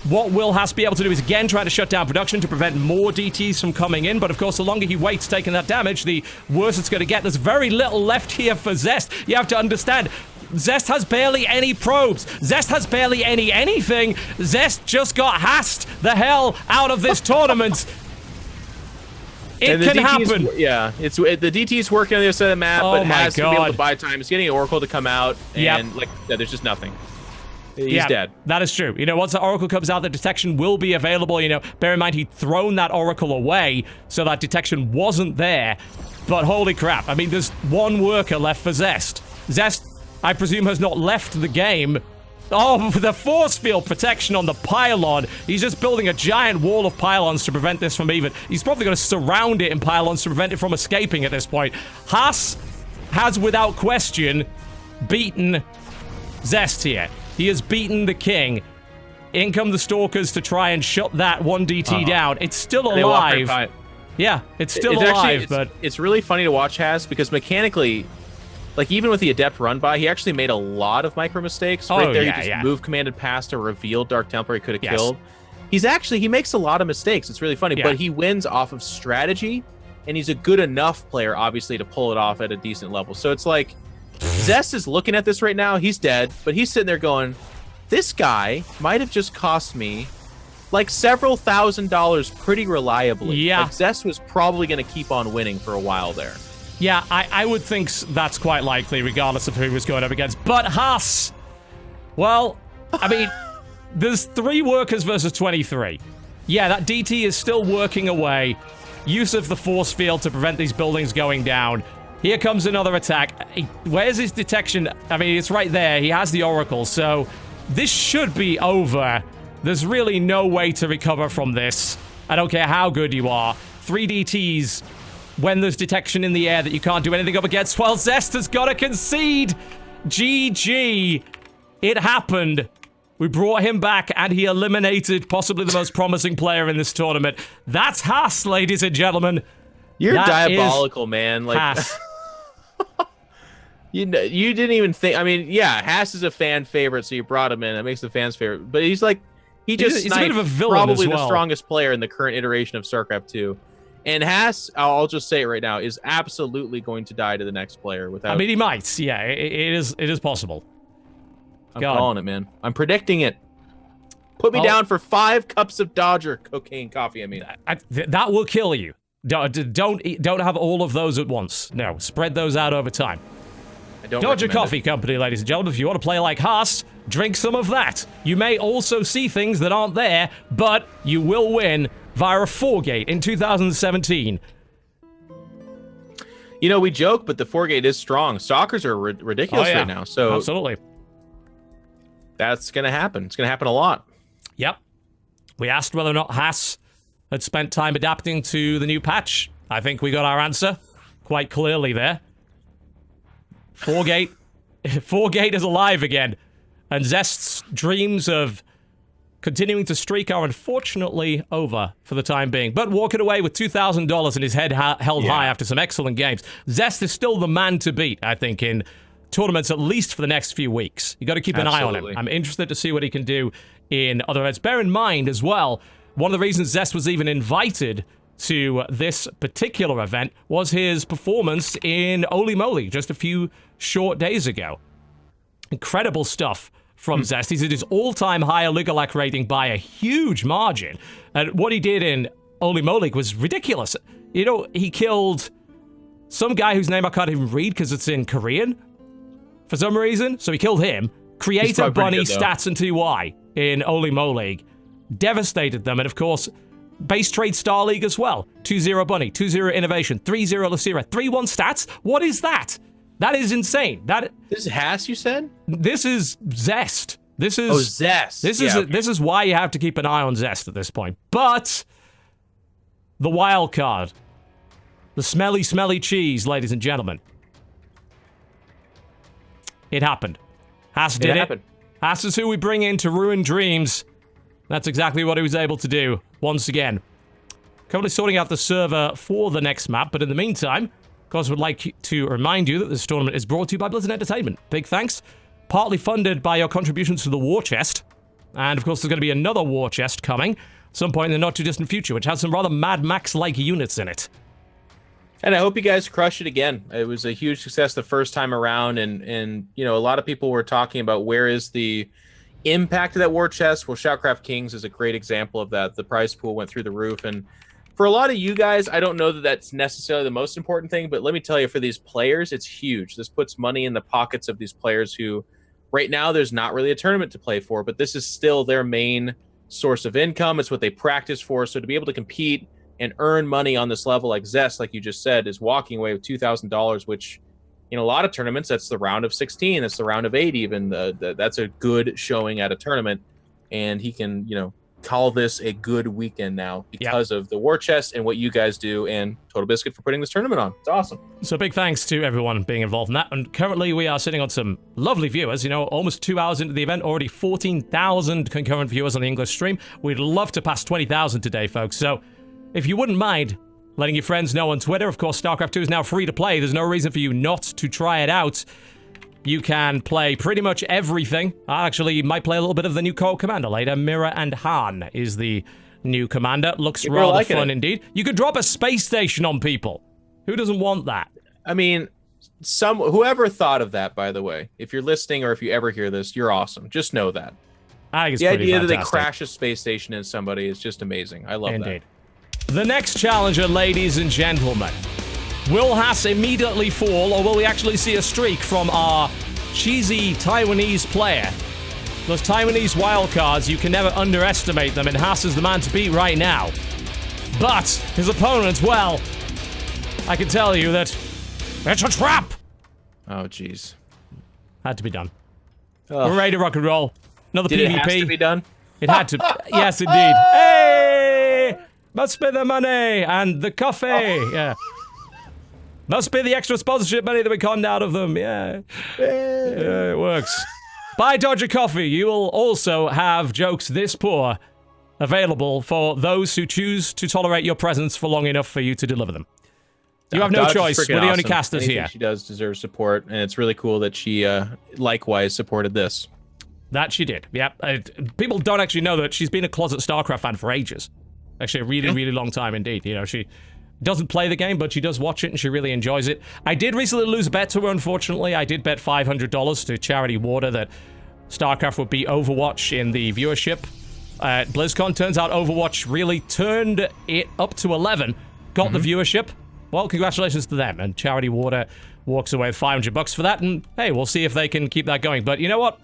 Speaker 2: What will Haas be able to do is again try to shut down production to prevent more DTs from coming in, but of course the longer he waits taking that damage, the worse it's going to get. There's very little left here for Zest. You have to understand, Zest has barely any probes. Zest has barely anything. Zest just got Haased the hell out of this tournament. It can happen.
Speaker 1: Yeah, the DT's working on the other side of the map, but Haas to be able to buy time. He's getting an Oracle to come out, and like I said, there's just nothing. He's dead. That is true.
Speaker 2: Once the Oracle comes out, the detection will be available. Bear in mind, he'd thrown that Oracle away, so that detection wasn't there. But holy crap. I mean, there's one worker left for Zest. Zest, I presume, has not left the game. Oh, the force field protection on the pylon. He's just building a giant wall of pylons to prevent this from even... He's probably going to surround it in pylons to prevent it from escaping at this point. Haas has, without question, beaten Zest here. He has beaten the king. In come the Stalkers to try and shut that one DT down. It's still alive. Yeah, it's still alive, but...
Speaker 1: It's really funny to watch Haas, because mechanically, like, even with the Adept run-by, he actually made a lot of micro-mistakes. Right there, he just move commanded past to reveal Dark Templar he could have killed. He makes a lot of mistakes. It's really funny, but he wins off of strategy, and he's a good enough player, obviously, to pull it off at a decent level. So it's like... Zest is looking at this right now. He's dead, but he's sitting there going, this guy might have just cost me like several $1,000s pretty reliably.
Speaker 2: Yeah.
Speaker 1: Like, Zest was probably going to keep on winning for a while there.
Speaker 2: Yeah, I would think that's quite likely, regardless of who he was going up against. But Haas, well, I mean, there's 3 workers versus 23. Yeah, that DT is still working away. Use of the force field to prevent these buildings going down. Here comes another attack. Where's his detection? I mean, it's right there. He has the Oracle, so this should be over. There's really no way to recover from this. I don't care how good you are. 3 DTs when there's detection in the air that you can't do anything up against. Well, Zest has got to concede. GG. It happened. We brought him back, and he eliminated possibly the most promising player in this tournament. That's Haas, ladies and gentlemen.
Speaker 1: You're diabolical, man. Like,
Speaker 2: Haas.
Speaker 1: You didn't even think. I mean, yeah, Haas is a fan favorite, so you brought him in. That makes the fans favorite. But he's like, he's a bit of a villain, probably the strongest player in the current iteration of StarCraft 2. And Haas, I'll just say it right now, is absolutely going to die to the next player without.
Speaker 2: I mean, he might. Yeah, it is possible.
Speaker 1: I'm calling it, man. I'm predicting it. Put me down for 5 cups of Dodger cocaine coffee. I mean,
Speaker 2: that will kill you. Don't have all of those at once. No, spread those out over time. Dodger Coffee Company, ladies and gentlemen. If you want to play like Haas, drink some of that. You may also see things that aren't there, but you will win via a 4-gate in 2017.
Speaker 1: We joke, but the 4-gate is strong. Stalkers are ridiculous right now. So
Speaker 2: absolutely.
Speaker 1: That's going to happen. It's going to happen a lot.
Speaker 2: Yep. We asked whether or not Haas had spent time adapting to the new patch. I think we got our answer quite clearly there. 4-gate is alive again. And Zest's dreams of continuing to streak are unfortunately over for the time being. But walking away with $2,000 in his head held high after some excellent games. Zest is still the man to beat, I think, in tournaments, at least for the next few weeks. You got to keep an eye on him. I'm interested to see what he can do in other events. Bear in mind as well, one of the reasons Zest was even invited to this particular event was his performance in Holy Moly just a few short days ago. Incredible stuff from Zest. He's at his all-time high Ligalak rating by a huge margin. And what he did in Holy Moly was ridiculous. You know, he killed some guy whose name I can't even read because it's in Korean for some reason. So he killed him. Creator Bunny Stats and TY in Holy Moly. Devastated them. And of course, Base Trade Star League as well. 2-0 Bunny, 2-0 Innovation, 3-0 Lucira, 3-1 Stats. What is that? That is insane.
Speaker 1: This is Haas, you said?
Speaker 2: This is Zest. This is
Speaker 1: Zest.
Speaker 2: This is why you have to keep an eye on Zest at this point. But the wild card, the smelly, smelly cheese, ladies and gentlemen. It happened. Haas did it. Haas is who we bring in to ruin dreams. That's exactly what he was able to do once again. Currently sorting out the server for the next map, but in the meantime, of course, would like to remind you that this tournament is brought to you by Blizzard Entertainment. Big thanks. Partly funded by your contributions to the War Chest. And of course, there's going to be another War Chest coming at some point in the not too distant future, which has some rather Mad Max-like units in it.
Speaker 1: And I hope you guys crush it again. It was a huge success the first time around, and you know, a lot of people were talking about where is the impact of that war chest. Well, ShoutCraft Kings is a great example of that. The prize pool went through the roof, and for a lot of you guys, I don't know that that's necessarily the most important thing, but let me tell you, for these players, it's huge. This puts money in the pockets of these players who, right now, there's not really a tournament to play for, but this is still their main source of income. It's what they practice for, so to be able to compete and earn money on this level like Zest, like you just said, is walking away with $2,000, which in a lot of tournaments, that's the round of 16, that's the round of 8 even. That's a good showing at a tournament, and he can, you know, call this a good weekend now because of the war chest and what you guys do, and TotalBiscuit for putting this tournament on. It's awesome.
Speaker 2: So big thanks to everyone being involved in that, and currently we are sitting on some lovely viewers. You know, almost 2 hours into the event, already 14,000 concurrent viewers on the English stream. We'd love to pass 20,000 today, folks, so if you wouldn't mind letting your friends know on Twitter. Of course, StarCraft 2 is now free to play. There's no reason for you not to try it out. You can play pretty much everything. I actually might play a little bit of the new co-commander later. Mira and Han is the new commander. Looks rather fun indeed. You could drop a space station on people. Who doesn't want that?
Speaker 1: I mean, whoever thought of that, by the way, if you're listening or if you ever hear this, you're awesome. Just know that.
Speaker 2: I think it's
Speaker 1: the idea
Speaker 2: fantastic.
Speaker 1: that they crash a space station in somebody is just amazing. I love that.
Speaker 2: The next challenger, ladies and gentlemen. Will Haas immediately fall, or will we actually see a streak from our cheesy Taiwanese player? Those Taiwanese wildcards, you can never underestimate them, and Haas is the man to beat right now. But his opponent, well, I can tell you that it's a trap!
Speaker 1: Oh, jeez.
Speaker 2: Had to be done. We're ready to rock and roll. Another PvP.
Speaker 1: It have to be done?
Speaker 2: It had to. Yes, indeed. Hey! Must be the money and the coffee. Yeah. Must be the extra sponsorship money that we conned out of them. Yeah. Yeah, it works. Buy Dodger Coffee. You will also have jokes this poor available for those who choose to tolerate your presence for long enough for you to deliver them. You have no choice. We're the only casters here.
Speaker 1: She does deserve support, and it's really cool that she likewise supported this.
Speaker 2: That she did. Yeah. People don't actually know that she's been a closet StarCraft fan for ages. Actually, a really, really long time indeed. You know, she doesn't play the game, but she does watch it, and she really enjoys it. I did recently lose a bet to her, unfortunately. I did bet $500 to Charity Water that StarCraft would beat Overwatch in the viewership at BlizzCon. Turns out Overwatch really turned it up to 11, got the viewership. Well, congratulations to them, and Charity Water walks away with $500 for that, and hey, we'll see if they can keep that going. But you know what?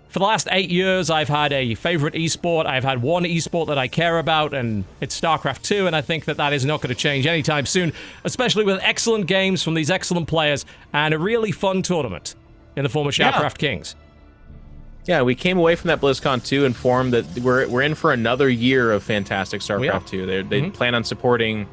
Speaker 2: For the last 8 years, I've had a favorite esport. I've had one esport that I care about, and it's StarCraft 2, and I think that that is not going to change anytime soon, especially with excellent games from these excellent players and a really fun tournament in the form of ShoutCraft Kings.
Speaker 1: Yeah, we came away from that BlizzCon 2 informed that we're in for another year of fantastic StarCraft 2. They plan on supporting,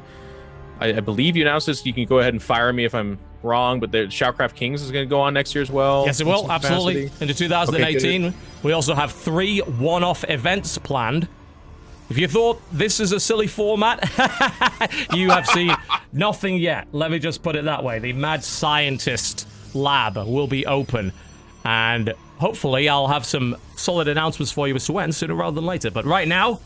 Speaker 1: I believe you announced this, you can go ahead and fire me if I'm wrong, but the ShoutCraft Kings is going to go on next year as well.
Speaker 2: Yes, it will, absolutely. Into 2018. Okay, we also have 3 one-off events planned. If you thought this is a silly format, you have seen nothing yet. Let me just put it that way. The Mad Scientist Lab will be open, and hopefully I'll have some solid announcements for you as to when, sooner rather than later. But right now,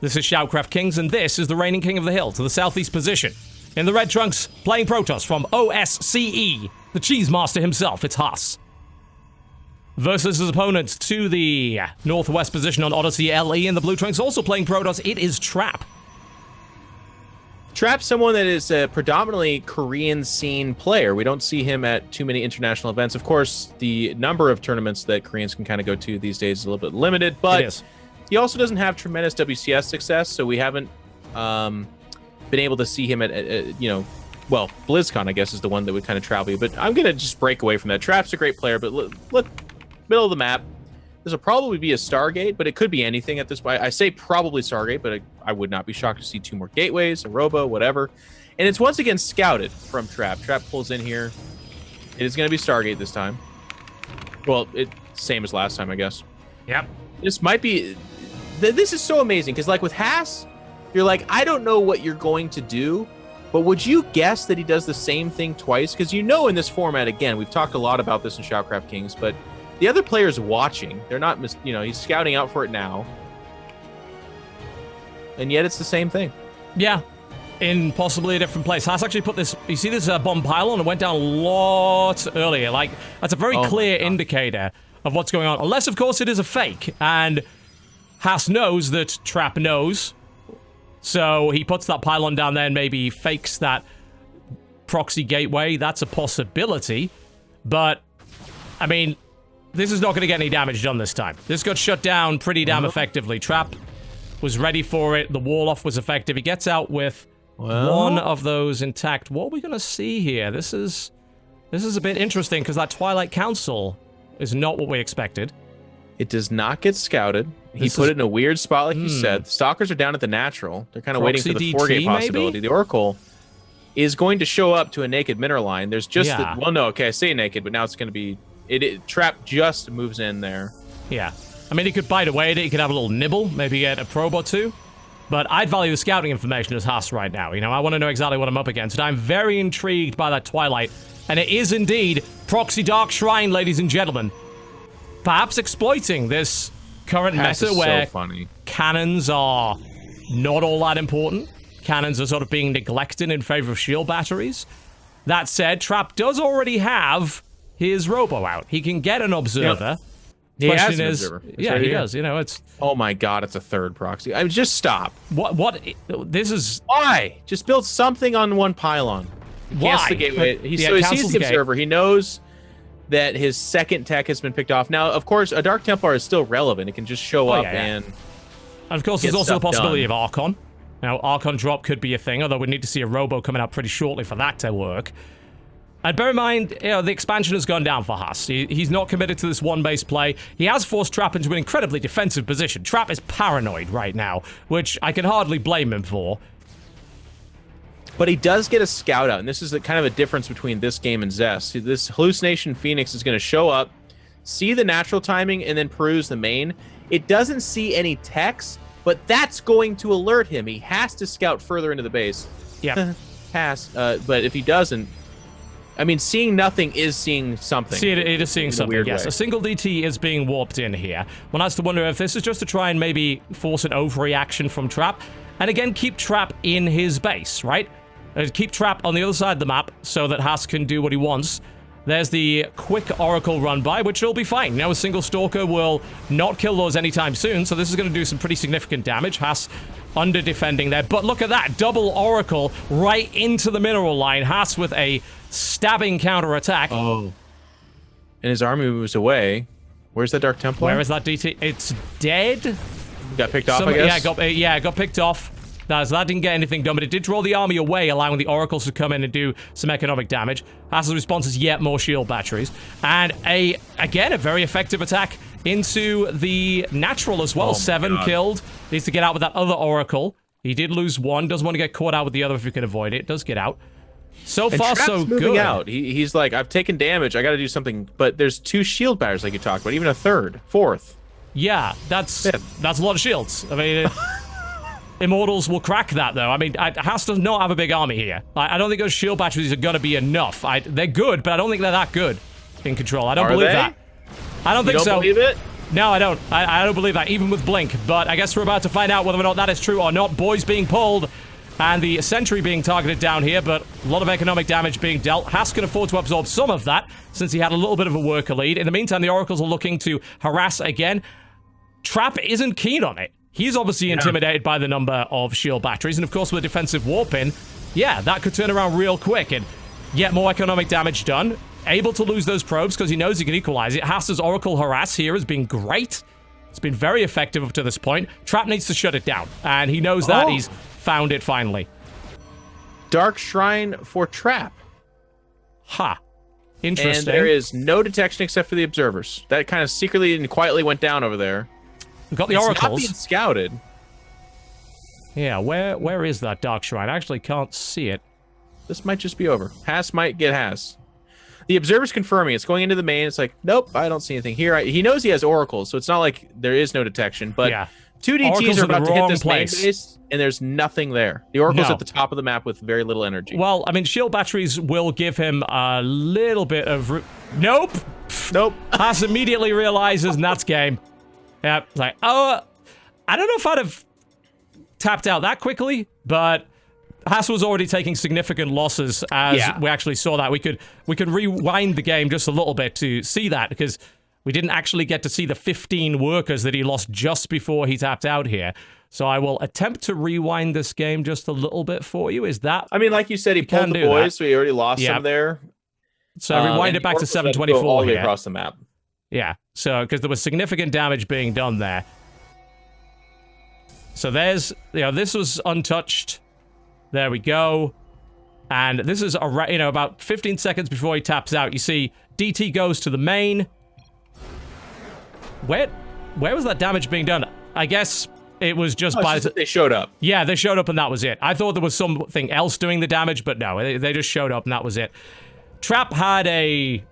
Speaker 2: this is ShoutCraft Kings, and this is the reigning king of the hill to the southeast position. In the red trunks, playing Protoss from OSCE, the cheese master himself, it's Haas. versus his opponent to the northwest position on Odyssey LE, and the Blue Trunks also playing Protoss. It is Trap.
Speaker 1: Trap's someone that is a predominantly Korean scene player. We don't see him at too many international events. Of course, the number of tournaments that Koreans can kind of go to these days is a little bit limited, but he also doesn't have tremendous WCS success, so we haven't been able to see him at well, BlizzCon, I guess, is the one that would kind of travel you. But I'm going to just break away from that. Trap's a great player, but look, middle of the map. This will probably be a Stargate, but it could be anything at this point. I say probably Stargate, but I would not be shocked to see 2 more gateways, a robo, whatever. And it's once again scouted from Trap. Trap pulls in here. It is going to be Stargate this time. Well, same as last time, I guess.
Speaker 2: Yep.
Speaker 1: This might be... This is so amazing, because like with Haas, you're like, I don't know what you're going to do, but would you guess that he does the same thing twice? Because in this format, again, we've talked a lot about this in ShoutCraft Kings, but the other player's watching. They're not, he's scouting out for it now. And yet it's the same thing.
Speaker 2: Yeah, in possibly a different place. Haas actually put this, you see this bomb pylon? It went down a lot earlier. Like, that's a very clear indicator of what's going on. Unless, of course, it is a fake. And Haas knows that Trap knows. So he puts that pylon down there and maybe fakes that proxy gateway. That's a possibility. But, I mean, this is not going to get any damage done this time. This got shut down pretty damn effectively. Trap was ready for it. The wall off was effective. He gets out with one of those intact. What are we going to see here? This is a bit interesting because that Twilight Council is not what we expected.
Speaker 1: It does not get scouted. He put it in a weird spot, like you said. The Stalkers are down at the natural. They're kind of waiting for the 4-gate possibility. Maybe? The Oracle is going to show up to a naked mineral line. There's just well, no, okay, I say naked, but now it's going to be Trap just moves in there.
Speaker 2: Yeah. I mean, he could bite away at it. He could have a little nibble, maybe get a probe or two. But I'd value the scouting information as Haas right now. I want to know exactly what I'm up against. I'm very intrigued by that Twilight. And it is indeed Proxy Dark Shrine, ladies and gentlemen. Perhaps exploiting this current meta where cannons are not all that important. Cannons are sort of being neglected in favor of shield batteries. That said, Trap does already have his robo out. He can get an observer.
Speaker 1: He has an observer.
Speaker 2: Yeah, he does. It's...
Speaker 1: Oh my god, it's a third proxy. I mean, just stop.
Speaker 2: What? This is...
Speaker 1: Why? Just build something on one pylon.
Speaker 2: Why?
Speaker 1: The gateway. He sees the observer. He knows that his second tech has been picked off. Now, of course, a Dark Templar is still relevant. It can just show up and
Speaker 2: of course, there's also the possibility of Archon. Now, Archon drop could be a thing, although we need to see a robo coming out pretty shortly for that to work. And bear in mind, the expansion has gone down for Haas. He's not committed to this one-base play. He has forced Trap into an incredibly defensive position. Trap is paranoid right now, which I can hardly blame him for.
Speaker 1: But he does get a scout out, and this is kind of a difference between this game and Zest. This Hallucination Phoenix is going to show up, see the natural timing, and then peruse the main. It doesn't see any techs, but that's going to alert him. He has to scout further into the base.
Speaker 2: Yeah.
Speaker 1: But if he doesn't, I mean, seeing nothing is seeing something.
Speaker 2: See, it is seeing something, yes. A single DT is being warped in here. One has to wonder if this is just to try and maybe force an overreaction from Trap, and again, keep Trap in his base, right? Keep Trap on the other side of the map so that Haas can do what he wants. There's the quick Oracle run by, which will be fine. Now a single Stalker will not kill those anytime soon, so this is going to do some pretty significant damage. Haas under defending there, but look at that. Double Oracle right into the mineral line. Haas with a stabbing counterattack.
Speaker 1: Oh. And his army moves away. Where's that Dark Templar?
Speaker 2: Where is that DT? It's dead?
Speaker 1: Got picked off, I guess?
Speaker 2: It got picked off. So that didn't get anything done, but it did draw the army away, allowing the Oracles to come in and do some economic damage. Haas's response is yet more shield batteries. And, again, a very effective attack into the natural as well. 7 killed. Needs to get out with that other Oracle. He did lose 1. Doesn't want to get caught out with the other if you can avoid it. Does get out. So far, so good.
Speaker 1: Out. He's like, I've taken damage. I got to do something. But there's 2 shield batteries like you talked about. Even a third, 4th.
Speaker 2: Yeah, that's a lot of shields. I mean... Immortals will crack that, though. I mean, Haas does not have a big army here. I don't think those shield batteries are going to be enough. They're good, but I don't think they're that good in control. I don't believe that. I don't think so.
Speaker 1: You don't believe it?
Speaker 2: No, I don't. I don't believe that, even with Blink. But I guess we're about to find out whether or not that is true or not. Boys being pulled. And the sentry being targeted down here, but a lot of economic damage being dealt. Haas can afford to absorb some of that, since he had a little bit of a worker lead. In the meantime, the Oracles are looking to harass again. Trap isn't keen on it. He's obviously intimidated by the number of shield batteries, and of course with a defensive warp in, yeah, that could turn around real quick, and yet more economic damage done. Able to lose those probes because he knows he can equalize it. Haas's Oracle harass here has been great. It's been very effective up to this point. Trap needs to shut it down, and he knows that. He's found it finally.
Speaker 1: Dark Shrine for Trap.
Speaker 2: Ha. Interesting.
Speaker 1: And there is no detection except for the observers. That kind of secretly and quietly went down over there.
Speaker 2: We've got the Oracles.
Speaker 1: It's not being scouted.
Speaker 2: Yeah, where is that Dark Shrine? I actually can't see it.
Speaker 1: This might just be over. Haas might get Haas. The observer's confirming. It's going into the main. It's like, nope, I don't see anything here. He knows he has Oracles, so it's not like there is no detection. But
Speaker 2: yeah.
Speaker 1: 2 DTs
Speaker 2: Oracles
Speaker 1: are about to hit this main
Speaker 2: place.
Speaker 1: base, and there's nothing there. The Oracle's at the top of the map with very little energy.
Speaker 2: Well, I mean, shield batteries will give him a little bit of... Nope!
Speaker 1: Nope.
Speaker 2: Haas immediately realizes, and that's game. Yeah, it's like, oh, I don't know if I'd have tapped out that quickly, but Haas was already taking significant losses as we actually saw that. We could rewind the game just a little bit to see that, because we didn't actually get to see the 15 workers that he lost just before he tapped out here. So I will attempt to rewind this game just a little bit for you. Is that...
Speaker 1: I mean, like you said, he pulled the boys, so he already lost some there.
Speaker 2: So rewind it back to 724
Speaker 1: all the way
Speaker 2: here.
Speaker 1: Across the map.
Speaker 2: Yeah, so, because there was significant damage being done there. So there's, this was untouched. There we go. And this is, about 15 seconds before he taps out. You see, DT goes to the main. Where was that damage being done? I guess it was just
Speaker 1: they showed up.
Speaker 2: Yeah, they showed up and that was it. I thought there was something else doing the damage, but no, they just showed up and that was it. Trap had a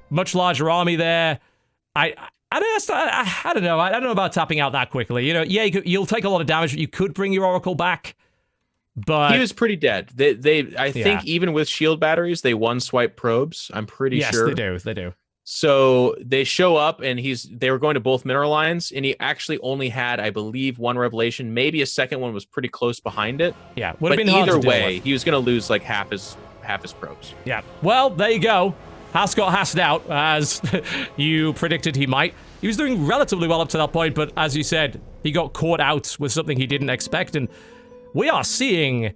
Speaker 2: much larger army there. I don't know. I don't know about tapping out that quickly. You'll take a lot of damage, but you could bring your Oracle back. But
Speaker 1: he was pretty dead. I think even with shield batteries, they one-swipe probes. I'm pretty sure.
Speaker 2: Yes, they do.
Speaker 1: So they show up, and they were going to both mineral lines, and he actually only had, I believe, one revelation. Maybe a second one was pretty close behind it.
Speaker 2: Yeah,
Speaker 1: but either way, he was going to lose like half his probes.
Speaker 2: Yeah. Well, there you go. Haas got Hassed out, as you predicted he might. He was doing relatively well up to that point, but as you said, he got caught out with something he didn't expect, and we are seeing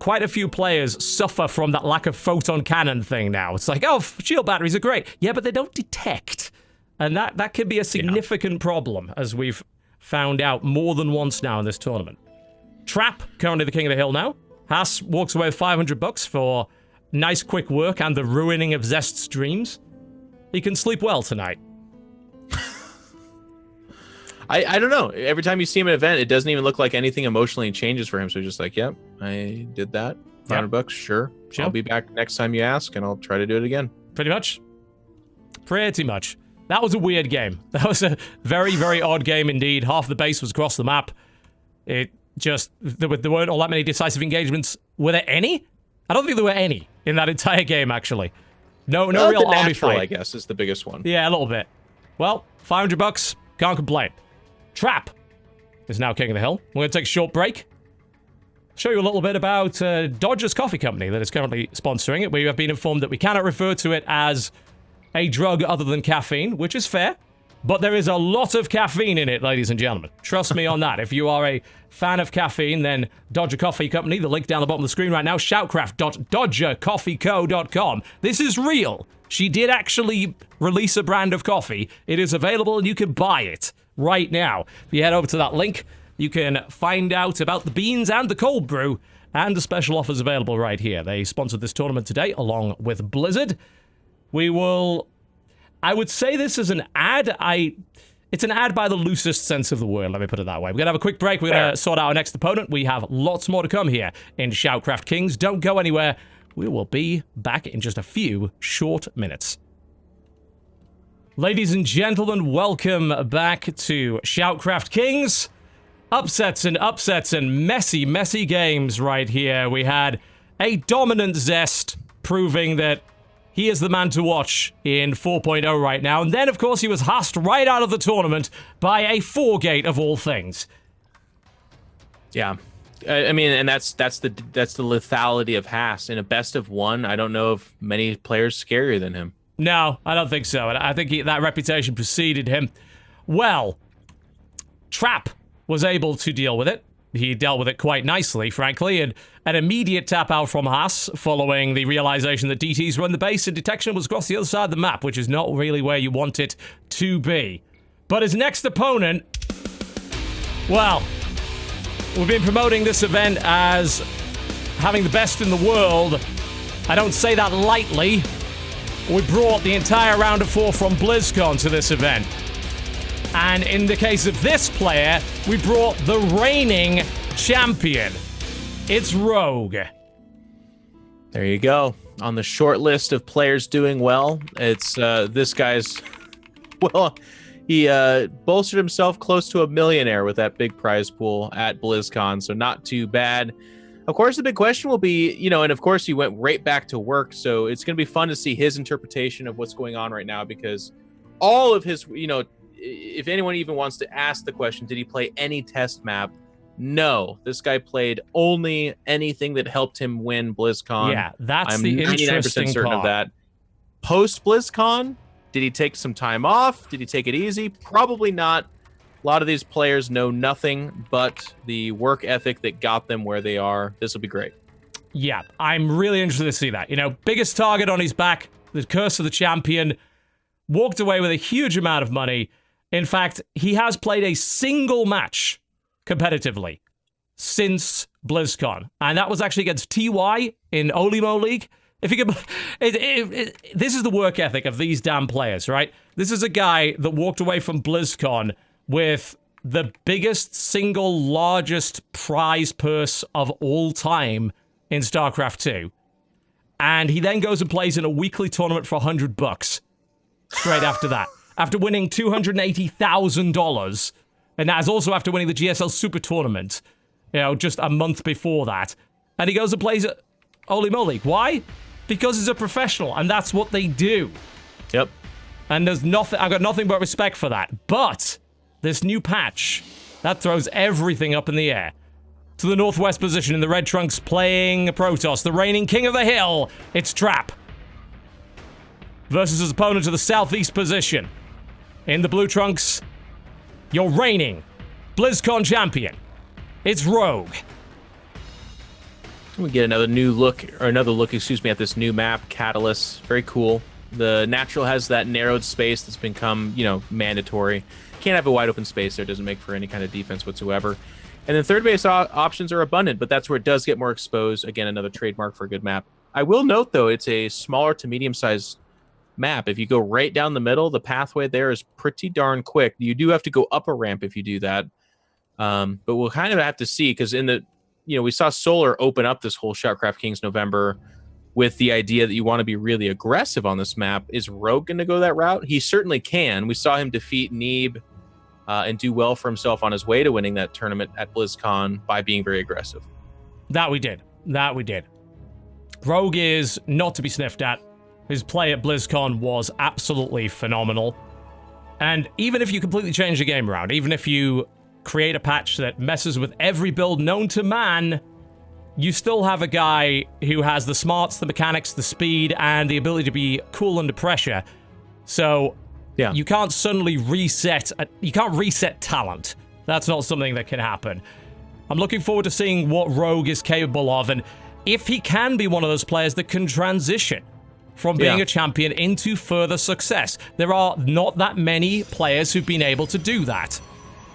Speaker 2: quite a few players suffer from that lack of photon cannon thing now. It's like, oh, shield batteries are great. Yeah, but they don't detect. And that can be a significant problem, as we've found out more than once now in this tournament. Trap, currently the king of the hill now. Haas walks away with $500 for nice quick work and the ruining of Zest's dreams. He can sleep well tonight.
Speaker 1: I don't know. Every time you see him at an event, it doesn't even look like anything emotionally changes for him. So he's just like, yep, I did that. $500, sure. I'll be back next time you ask, and I'll try to do it again.
Speaker 2: Pretty much. That was a weird game. That was a very, very odd game indeed. Half the base was across the map. There weren't all that many decisive engagements. Were there any? I don't think there were any in that entire game, actually. No real army fight.
Speaker 1: I guess, is the biggest one.
Speaker 2: Yeah, a little bit. Well, $500. Can't complain. Trap is now king of the hill. We're going to take a short break. Show you a little bit about Dodger's Coffee Company that is currently sponsoring it. We have been informed that we cannot refer to it as a drug other than caffeine, which is fair. But there is a lot of caffeine in it, ladies and gentlemen. Trust me on that. If you are a fan of caffeine, then Dodger Coffee Company, the link down the bottom of the screen right now, shoutcraft.dodgercoffeeco.com. This is real. She did actually release a brand of coffee. It is available and you can buy it right now. If you head over to that link, you can find out about the beans and the cold brew and the special offers available right here. They sponsored this tournament today along with Blizzard. I would say this is an ad. It's an ad by the loosest sense of the word, let me put it that way. We're going to have a quick break. We're going to sort out our next opponent. We have lots more to come here in ShoutCraft Kings. Don't go anywhere. We will be back in just a few short minutes. Ladies and gentlemen, welcome back to ShoutCraft Kings. Upsets and messy, messy games right here. We had a dominant Zest proving that he is the man to watch in 4.0 right now. And then, of course, he was hussed right out of the tournament by a 4-gate of all things.
Speaker 1: Yeah. I mean, and that's the lethality of Haas. In a best of one, I don't know if many players scarier than him.
Speaker 2: No, I don't think so. And I think that reputation preceded him. Well, Trap was able to deal with it. He dealt with it quite nicely, frankly, and an immediate tap out from Haas following the realization that DT's run the base and detection was across the other side of the map, which is not really where you want it to be. But his next opponent, well, we've been promoting this event as having the best in the world. I don't say that lightly. We brought the entire round of 4 from BlizzCon to this event. And in the case of this player, we brought the reigning champion. It's Rogue.
Speaker 1: There you go. On the short list of players doing well, it's this guy's... Well, he bolstered himself close to a millionaire with that big prize pool at BlizzCon, so not too bad. Of course, the big question will be, and of course he went right back to work, so it's going to be fun to see his interpretation of what's going on right now, because all of his, if anyone even wants to ask the question, did he play any test map? No, this guy played only anything that helped him win BlizzCon.
Speaker 2: Yeah, that's
Speaker 1: I'm
Speaker 2: the
Speaker 1: 99%
Speaker 2: interesting
Speaker 1: certain
Speaker 2: part.
Speaker 1: of that. Post BlizzCon, did he take some time off? Did he take it easy? Probably not. A lot of these players know nothing but the work ethic that got them where they are. This will be great.
Speaker 2: Yeah, I'm really interested to see that. Biggest target on his back, the curse of the champion, walked away with a huge amount of money. In fact, he has played a single match competitively since BlizzCon, and that was actually against TY in Olimo League. If you could, this is the work ethic of these damn players, right? This is a guy that walked away from BlizzCon with the biggest single largest prize purse of all time in StarCraft 2, and he then goes and plays in a weekly tournament for $100 straight after that. After winning $280,000, and that is also after winning the GSL Super Tournament, just a month before that. And he goes and plays at Holy Moly. Why? Because he's a professional, and that's what they do.
Speaker 1: Yep.
Speaker 2: And I've got nothing but respect for that. But this new patch, that throws everything up in the air. To the northwest position in the red trunks playing Protoss, the reigning king of the hill, it's Trap. Versus his opponent to the southeast position. In the blue trunks, your reigning BlizzCon champion. It's Rogue.
Speaker 1: We get another look at this new map, Catalyst. Very cool. The natural has that narrowed space that's become, mandatory. Can't have a wide open space there. Doesn't make for any kind of defense whatsoever. And then third base options are abundant, but that's where it does get more exposed. Again, another trademark for a good map. I will note, though, it's a smaller to medium-sized map. If you go right down the middle, the pathway there is pretty darn quick. You do have to go up a ramp if you do that. But we'll kind of have to see, because we saw Solar open up this whole ShoutCraft Kings November with the idea that you want to be really aggressive on this map. Is Rogue going to go that route? He certainly can. We saw him defeat Neeb and do well for himself on his way to winning that tournament at BlizzCon by being very aggressive.
Speaker 2: That we did. Rogue is not to be sniffed at. His play at BlizzCon was absolutely phenomenal. And even if you completely change the game around, even if you create a patch that messes with every build known to man, you still have a guy who has the smarts, the mechanics, the speed, and the ability to be cool under pressure. So yeah, you can't suddenly reset talent. That's not something that can happen. I'm looking forward to seeing what Rogue is capable of, and if he can be one of those players that can transition from being a champion into further success. There are not that many players who've been able to do that.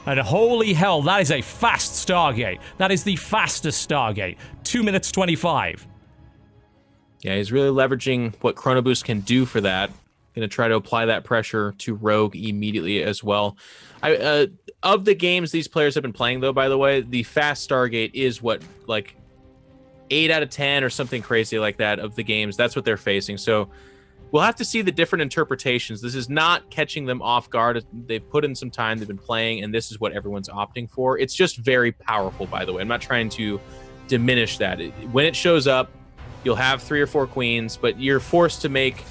Speaker 2: And holy hell, that is a fast Stargate. That is the fastest Stargate. 2 minutes 25.
Speaker 1: Yeah, he's really leveraging what Chrono Boost can do for that. Going to try to apply that pressure to Rogue immediately as well. Of the games these players have been playing, though, by the way, the fast Stargate is what, 8 out of 10 or something crazy like that of the games. That's what they're facing. So we'll have to see the different interpretations. This is not catching them off guard. They've put in some time. They've been playing, and this is what everyone's opting for. It's just very powerful, by the way. I'm not trying to diminish that. When it shows up, you'll have 3 or 4 queens, but you're forced to make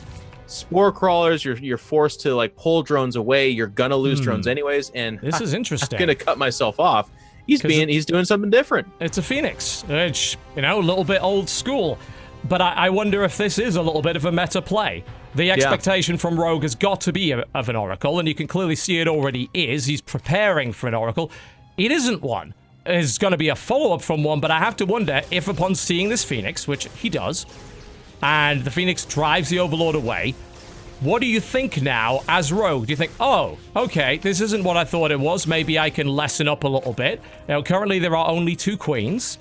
Speaker 1: spore crawlers. You're forced to pull drones away. You're gonna lose drones anyways. And
Speaker 2: this is interesting.
Speaker 1: I'm gonna cut myself off. He's doing something different.
Speaker 2: It's a Phoenix, which, you know, a little bit old school. But I wonder if this is a little bit of a meta play. The expectation from Rogue has got to be of an Oracle, and you can clearly see it already is. He's preparing for an Oracle. It isn't one. It's going to be a follow-up from one, but I have to wonder if upon seeing this Phoenix, which he does, and the Phoenix drives the Overlord away, what do you think now as Rogue? Do you think, oh, okay, this isn't what I thought it was. Maybe I can lessen up a little bit. Now, currently there are only 2 queens.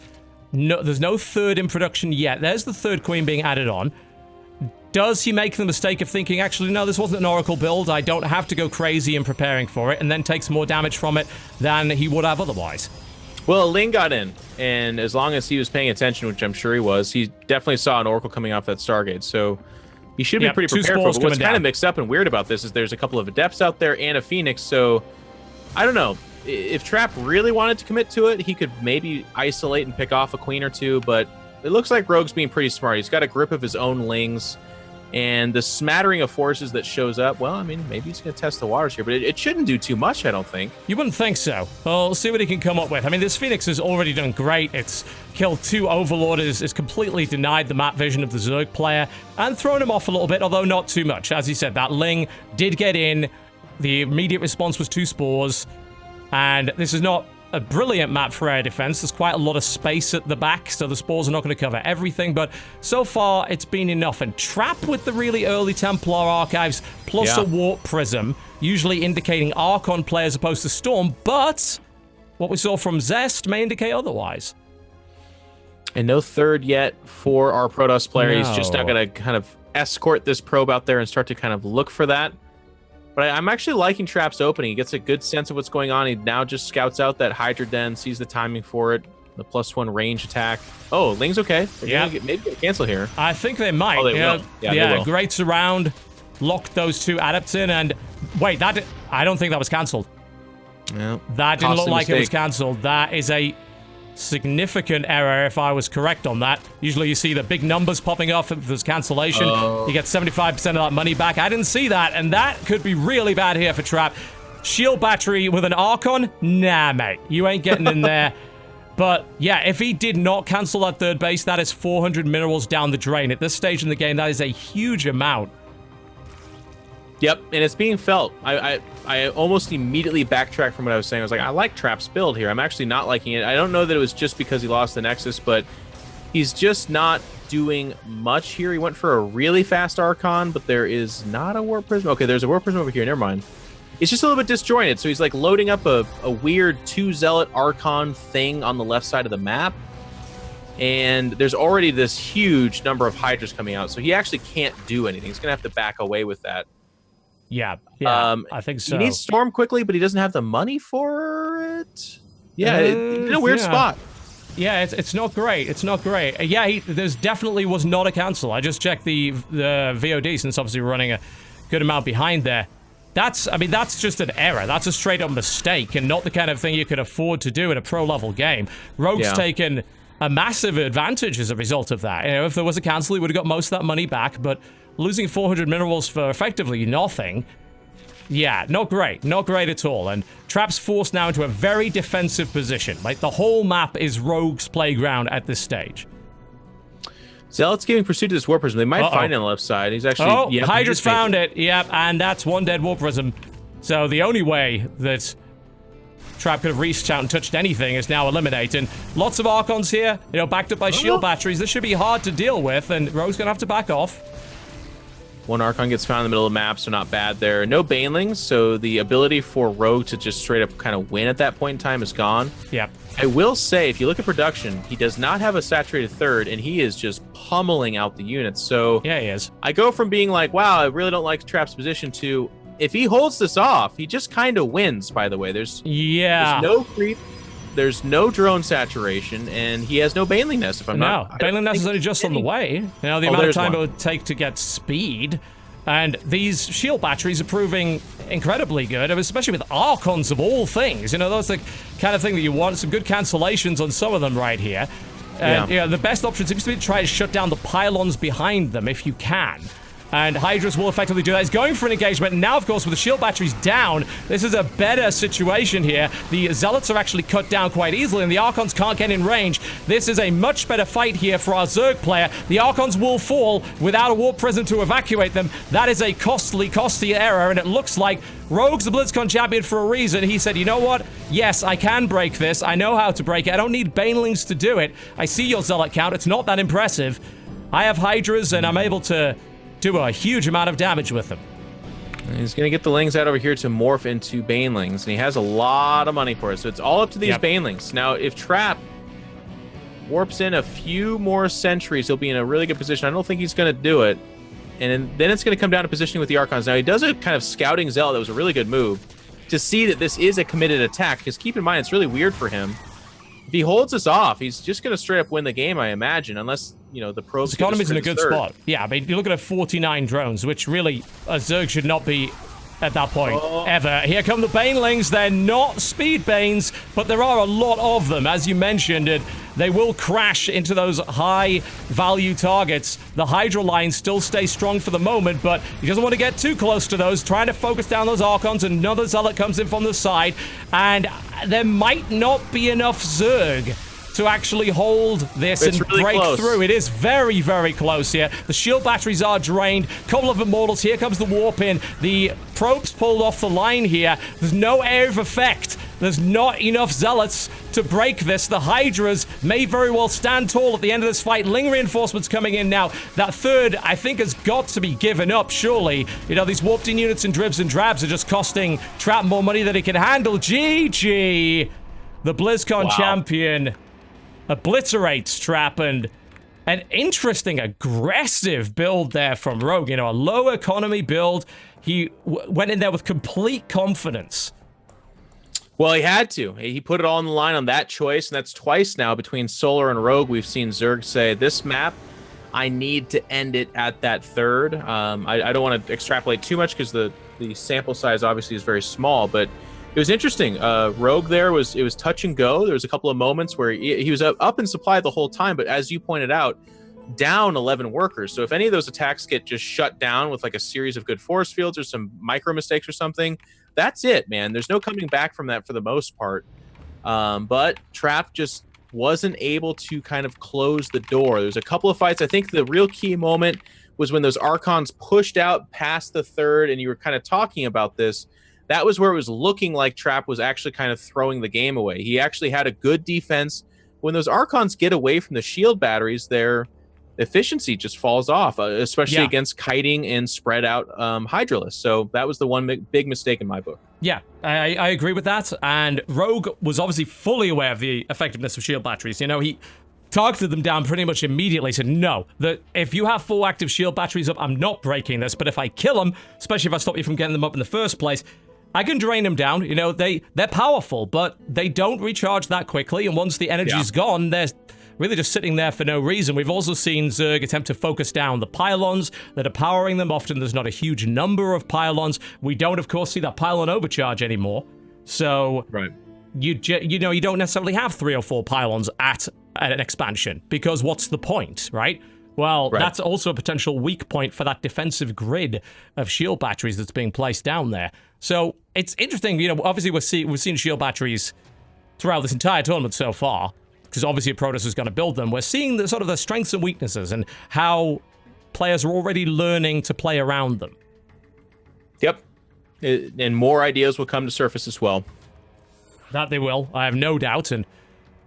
Speaker 2: No, there's no third in production yet. There's the 3rd queen being added on. Does he make the mistake of thinking, actually, no, this wasn't an Oracle build. I don't have to go crazy in preparing for it, and then takes more damage from it than he would have otherwise?
Speaker 1: Well, Ling got in, and as long as he was paying attention, which I'm sure he was, he definitely saw an Oracle coming off that Stargate, so he should be pretty prepared for it. But what's kind of mixed up and weird about this is there's a couple of Adepts out there and a Phoenix, so I don't know. If Trap really wanted to commit to it, he could maybe isolate and pick off a queen or two, but it looks like Rogue's being pretty smart. He's got a grip of his own Lings, and the smattering of forces that shows up, well, I mean, maybe he's going to test the waters here, but it shouldn't do too much, I don't think.
Speaker 2: You wouldn't think so. Well, see what he can come up with. I mean, this Phoenix has already done great. It's killed 2 Overlords, it's completely denied the map vision of the Zerg player, and thrown him off a little bit, although not too much. As he said, that Ling did get in. The immediate response was 2 spores, and this is not a brilliant map for air defense. There's quite a lot of space at the back, so the spores are not going to cover everything, but so far it's been enough. And Trap with the really early Templar archives, plus a Warp Prism, usually indicating Archon play as opposed to Storm, but what we saw from Zest may indicate otherwise.
Speaker 1: And no 3rd yet for our Protoss player. No. He's just not going to kind of escort this probe out there and start to kind of look for that. But I'm actually liking Trap's opening. He gets a good sense of what's going on. He now just scouts out that Hydra Den, sees the timing for it, the +1 range attack. Oh, Ling's okay. Maybe get cancel here.
Speaker 2: I think they might.
Speaker 1: Oh, they will. Yeah, they will.
Speaker 2: Great surround, locked those 2 Adepts in, and wait, I don't think that was cancelled.
Speaker 1: Yeah,
Speaker 2: that didn't look like it was cancelled. That is a significant error if I was correct on that. Usually you see the big numbers popping off if there's cancellation. You get 75% of that money back. I didn't see that, and that could be really bad here for Trap. Shield battery with an Archon? Nah, mate. You ain't getting in there. But yeah, if he did not cancel that 3rd base, that is 400 minerals down the drain. At this stage in the game, that is a huge amount.
Speaker 1: Yep, and it's being felt. I almost immediately backtracked from what I was saying. I was like, I like Trap's build here. I'm actually not liking it. I don't know that it was just because he lost the Nexus, but he's just not doing much here. He went for a really fast Archon, but there is not a Warp Prism. Okay, there's a Warp Prism over here. Never mind. It's just a little bit disjointed. So he's like loading up a weird 2 Zealot Archon thing on the left side of the map. And there's already this huge number of Hydras coming out. So he actually can't do anything. He's going to have to back away with that.
Speaker 2: Yeah, I think so.
Speaker 1: He needs Storm quickly, but he doesn't have the money for it. Yeah, in a weird spot.
Speaker 2: Yeah, it's not great. It's not great. Yeah, there's definitely was not a cancel. I just checked the VOD, since obviously we're running a good amount behind there. That's just an error. That's a straight up mistake, and not the kind of thing you could afford to do in a pro level game. Rogue's taken a massive advantage as a result of that. You know, if there was a cancel, he would have got most of that money back, but losing 400 minerals for effectively nothing, yeah, not great. Not great at all. And Trap's forced now into a very defensive position. Like, the whole map is Rogue's playground at this stage.
Speaker 1: Zealot's giving pursuit to this Warp Prism. They might find it on the left side. He's actually...
Speaker 2: Hydra's found it. Yep, and that's 1 dead Warp Prism. So the only way that Trap could have reached out and touched anything is now eliminated. Lots of Archons here, you know, backed up by shield batteries. This should be hard to deal with, and Rogue's gonna have to back off.
Speaker 1: 1 Archon gets found in the middle of the map, so not bad there. No Banelings, so the ability for Rogue to just straight up kind of win at that point in time is gone.
Speaker 2: Yep.
Speaker 1: I will say, if you look at production, he does not have a saturated 3rd, and he is just pummeling out the units. So
Speaker 2: yeah, he is.
Speaker 1: I go from being like, wow, I really don't like Trap's position, to if he holds this off, he just kind of wins, by the way. There's no creep, there's no drone saturation, and he has no Baneling Nest, if I'm not...
Speaker 2: Baneling Nest is only just on the way. You know, the amount of time it would take to get speed, and these shield batteries are proving incredibly good, especially with Archons of all things. You know, that's the kind of thing that you want. Some good cancellations on some of them right here. And, you know, the best option seems to be to try to shut down the pylons behind them if you can. And Hydras will effectively do that. He's going for an engagement. Now, of course, with the shield batteries down, this is a better situation here. The Zealots are actually cut down quite easily, and the Archons can't get in range. This is a much better fight here for our Zerg player. The Archons will fall without a warp prison to evacuate them. That is a costly error, and it looks like Rogue's the BlizzCon champion for a reason. He said, you know what? Yes, I can break this. I know how to break it. I don't need Banelings to do it. I see your Zealot count. It's not that impressive. I have Hydras, and I'm able to do a huge amount of damage with them.
Speaker 1: He's going to get the Lings out over here to morph into Banelings, and he has a lot of money for it, so it's all up to these Banelings. Now, if Trap warps in a few more sentries, he'll be in a really good position. I don't think he's going to do it, and then it's going to come down to positioning with the Archons. Now, he does a kind of scouting Zealot that was a really good move to see that this is a committed attack, because keep in mind, it's really weird for him. If he holds us off, he's just going to straight up win the game, I imagine, unless, you know, the probes...
Speaker 2: His economy's in a good spot. Yeah, I mean, you look at 49 drones, which really, a Zerg should not be at that point, ever. Here come the Banelings. They're not speed Banes, but there are a lot of them, as you mentioned, and they will crash into those high-value targets. The Hydra line still stays strong for the moment, but he doesn't want to get too close to those, trying to focus down those Archons. Another Zealot comes in from the side, and there might not be enough Zerg to actually hold this and really break through. It is very, very close here. The shield batteries are drained. Couple of Immortals. Here comes the warp in. The probes pulled off the line here. There's no area of effect. There's not enough Zealots to break this. The Hydras may very well stand tall at the end of this fight. Ling reinforcements coming in now. That third, I think, has got to be given up, surely. You know, these warped-in units and dribs and drabs are just costing Trap more money than he can handle. GG! The BlizzCon champion obliterates Trap, and an interesting, aggressive build there from Rogue. You know, a low economy build. He went in there with complete confidence.
Speaker 1: Well, he had to. He put it all on the line on that choice, and that's twice now between Solar and Rogue. We've seen Zerg say, this map, I need to end it at that third. I don't want to extrapolate too much because the sample size obviously is very small, but it was interesting. Rogue there it was touch and go. There was a couple of moments where he was up in supply the whole time, but as you pointed out, down 11 workers. So if any of those attacks get just shut down with like a series of good force fields or some micro mistakes or something, that's it, man. There's no coming back from that for the most part. But Trap just wasn't able to kind of close the door. There was a couple of fights. I think the real key moment was when those Archons pushed out past the third, and you were kind of talking about this. That was where it was looking like Trap was actually kind of throwing the game away. He actually had a good defense. When those Archons get away from the shield batteries, their efficiency just falls off, especially against kiting and spread out Hydralists. So that was the one big mistake in my book.
Speaker 2: Yeah, I agree with that. And Rogue was obviously fully aware of the effectiveness of shield batteries. You know, he targeted them down pretty much immediately. Said, no, that if you have 4 active shield batteries up, I'm not breaking this. But if I kill them, especially if I stop you from getting them up in the first place, I can drain them down. You know, they're powerful, but they don't recharge that quickly. And once the energy's gone, they're really just sitting there for no reason. We've also seen Zerg attempt to focus down the pylons that are powering them. Often there's not a huge number of pylons. We don't, of course, see that pylon overcharge anymore. So you don't necessarily have 3 or 4 pylons at an expansion, because what's the point, right? Well, that's also a potential weak point for that defensive grid of shield batteries that's being placed down there. So it's interesting, you know, obviously we've seen shield batteries throughout this entire tournament so far, because obviously Protoss is going to build them. We're seeing the sort of the strengths and weaknesses and how players are already learning to play around them.
Speaker 1: Yep. And more ideas will come to surface as well.
Speaker 2: That they will, I have no doubt, and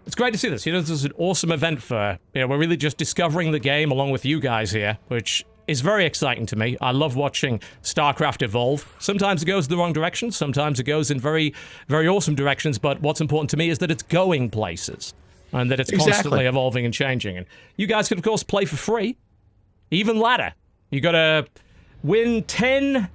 Speaker 2: it's great to see this. You know, this is an awesome event for, you know, we're really just discovering the game along with you guys here, which is very exciting to me. I love watching StarCraft evolve. Sometimes it goes in the wrong direction, sometimes it goes in very, very awesome directions, but what's important to me is that it's going places, and that it's constantly evolving and changing. And you guys can, of course, play for free, even ladder. You gotta win 10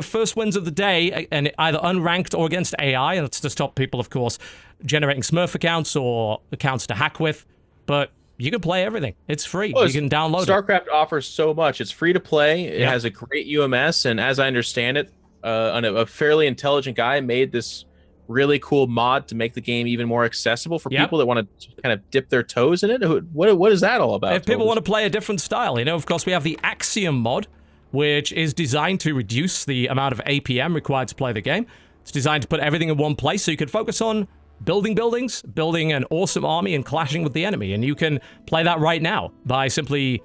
Speaker 2: first wins of the day, and either unranked or against AI, and it's to stop people, of course, generating Smurf accounts or accounts to hack with, but you can play everything. It's free. You can download it.
Speaker 1: StarCraft offers so much. It's free to play. It has a great UMS, and as I understand it, a fairly intelligent guy made this really cool mod to make the game even more accessible for people that want to kind of dip their toes in it. What is that all about?
Speaker 2: If people want to play a different style, you know, of course, we have the Axiom mod, which is designed to reduce the amount of APM required to play the game. It's designed to put everything in one place so you can focus on building buildings, building an awesome army, and clashing with the enemy. And you can play that right now by simply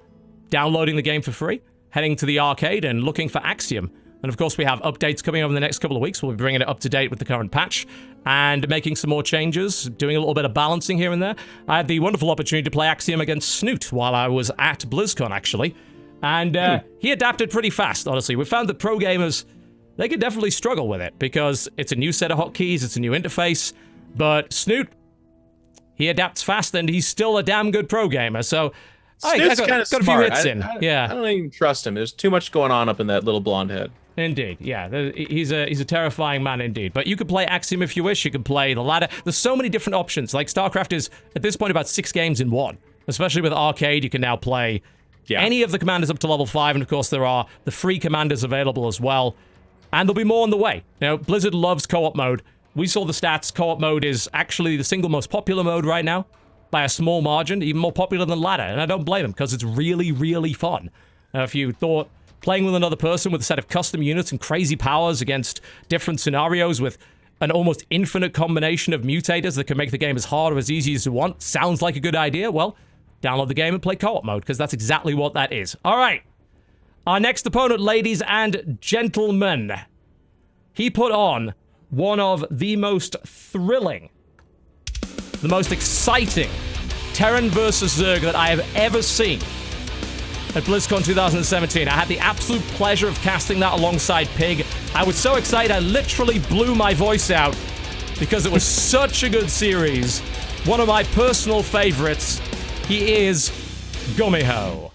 Speaker 2: downloading the game for free, heading to the arcade, and looking for Axiom. And of course, we have updates coming over the next couple of weeks. We'll be bringing it up to date with the current patch and making some more changes, doing a little bit of balancing here and there. I had the wonderful opportunity to play Axiom against Snoot while I was at BlizzCon, actually. And he adapted pretty fast, honestly. We found that pro gamers, they could definitely struggle with it because it's a new set of hotkeys, it's a new interface. But Snoot, he adapts fast, and he's still a damn good pro gamer. So I got a few hits in. Yeah,
Speaker 1: I don't even trust him. There's too much going on up in that little blonde head.
Speaker 2: Indeed, yeah. He's a terrifying man indeed. But you could play Axiom if you wish. You could play the ladder. There's so many different options. Like, StarCraft is, at this point, about 6 games in one. Especially with Arcade, you can now play any of the commanders up to level 5. And, of course, there are the free commanders available as well. And there'll be more on the way. Now, Blizzard loves co-op mode. We saw the stats. Co-op mode is actually the single most popular mode right now by a small margin, even more popular than ladder. And I don't blame them because it's really, really fun. If you thought playing with another person with a set of custom units and crazy powers against different scenarios with an almost infinite combination of mutators that can make the game as hard or as easy as you want sounds like a good idea, well, download the game and play co-op mode because that's exactly what that is. All right. Our next opponent, ladies and gentlemen, he put on one of the most thrilling, the most exciting Terran versus Zerg that I have ever seen at BlizzCon 2017. I had the absolute pleasure of casting that alongside Pig. I was so excited I literally blew my voice out because it was such a good series. One of my personal favorites. He is Gumiho.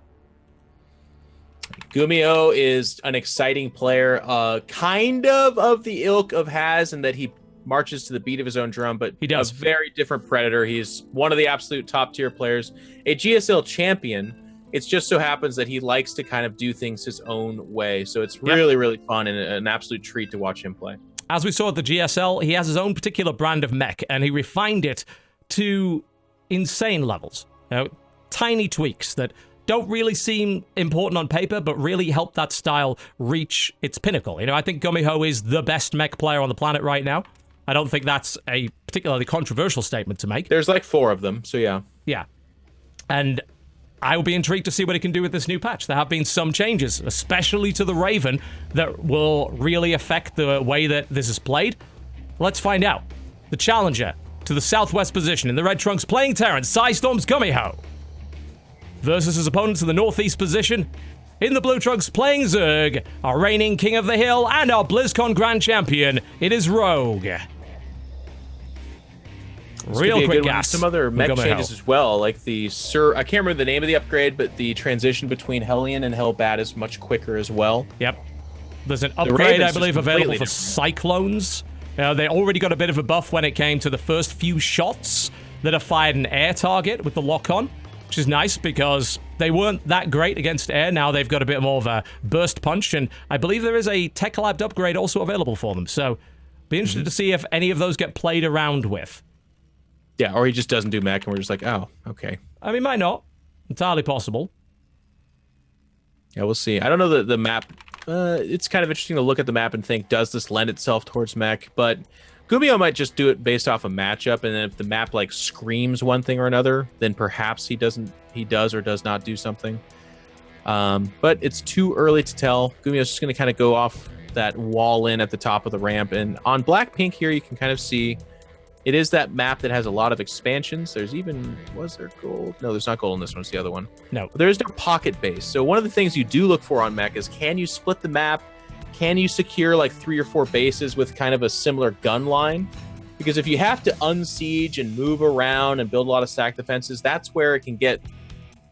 Speaker 1: Gumiho is an exciting player, kind of the ilk of Haz, in that he marches to the beat of his own drum, but
Speaker 2: he does.
Speaker 1: A very different predator. He's one of the absolute top tier players, a GSL champion. It just so happens that he likes to kind of do things his own way. So it's really, really fun and an absolute treat to watch him play.
Speaker 2: As we saw at the GSL, he has his own particular brand of mech, and he refined it to insane levels. Tiny tweaks that don't really seem important on paper, but really help that style reach its pinnacle. I think Gumiho is the best mech player on the planet right now. I don't think that's a particularly controversial statement to make.
Speaker 1: There's like 4 of them, so yeah.
Speaker 2: Yeah. And I will be intrigued to see what he can do with this new patch. There have been some changes, especially to the Raven, that will really affect the way that this is played. Let's find out. The challenger to the southwest position in the red trunks playing Terran, Psystorm's Gumiho, versus his opponent to the northeast position in the blue trunks playing Zerg, our reigning king of the hill and our BlizzCon grand champion. It is Rogue. Real quick gas.
Speaker 1: Some other mech changes as well, like the I can't remember the name of the upgrade, but the transition between Hellion and Hellbat is much quicker as well.
Speaker 2: Yep. There's an upgrade, I believe, available for Cyclones. They already got a bit of a buff when it came to the first few shots that are fired an air target with the lock-on, which is nice because they weren't that great against air. Now they've got a bit more of a burst punch, and I believe there is a Tech Lab upgrade also available for them. So be interested to see if any of those get played around with.
Speaker 1: Yeah, or he just doesn't do mech, and we're just like, oh, okay.
Speaker 2: I mean, might not. Entirely possible.
Speaker 1: Yeah, we'll see. I don't know the map. It's kind of interesting to look at the map and think, does this lend itself towards mech? But Gumiho might just do it based off a matchup, and then if the map like screams one thing or another, then perhaps he does or does not do something. But it's too early to tell. Gumiho's just going to kind of go off that wall in at the top of the ramp, and on Black-Pink here, you can kind of see it is that map that has a lot of expansions. There's even, was there gold? No, there's not gold in this one. It's the other one.
Speaker 2: No.
Speaker 1: But there is no pocket base. So one of the things you do look for on mech is, can you split the map? Can you secure like 3 or 4 bases with kind of a similar gun line? Because if you have to unsiege and move around and build a lot of stack defenses, that's where it can get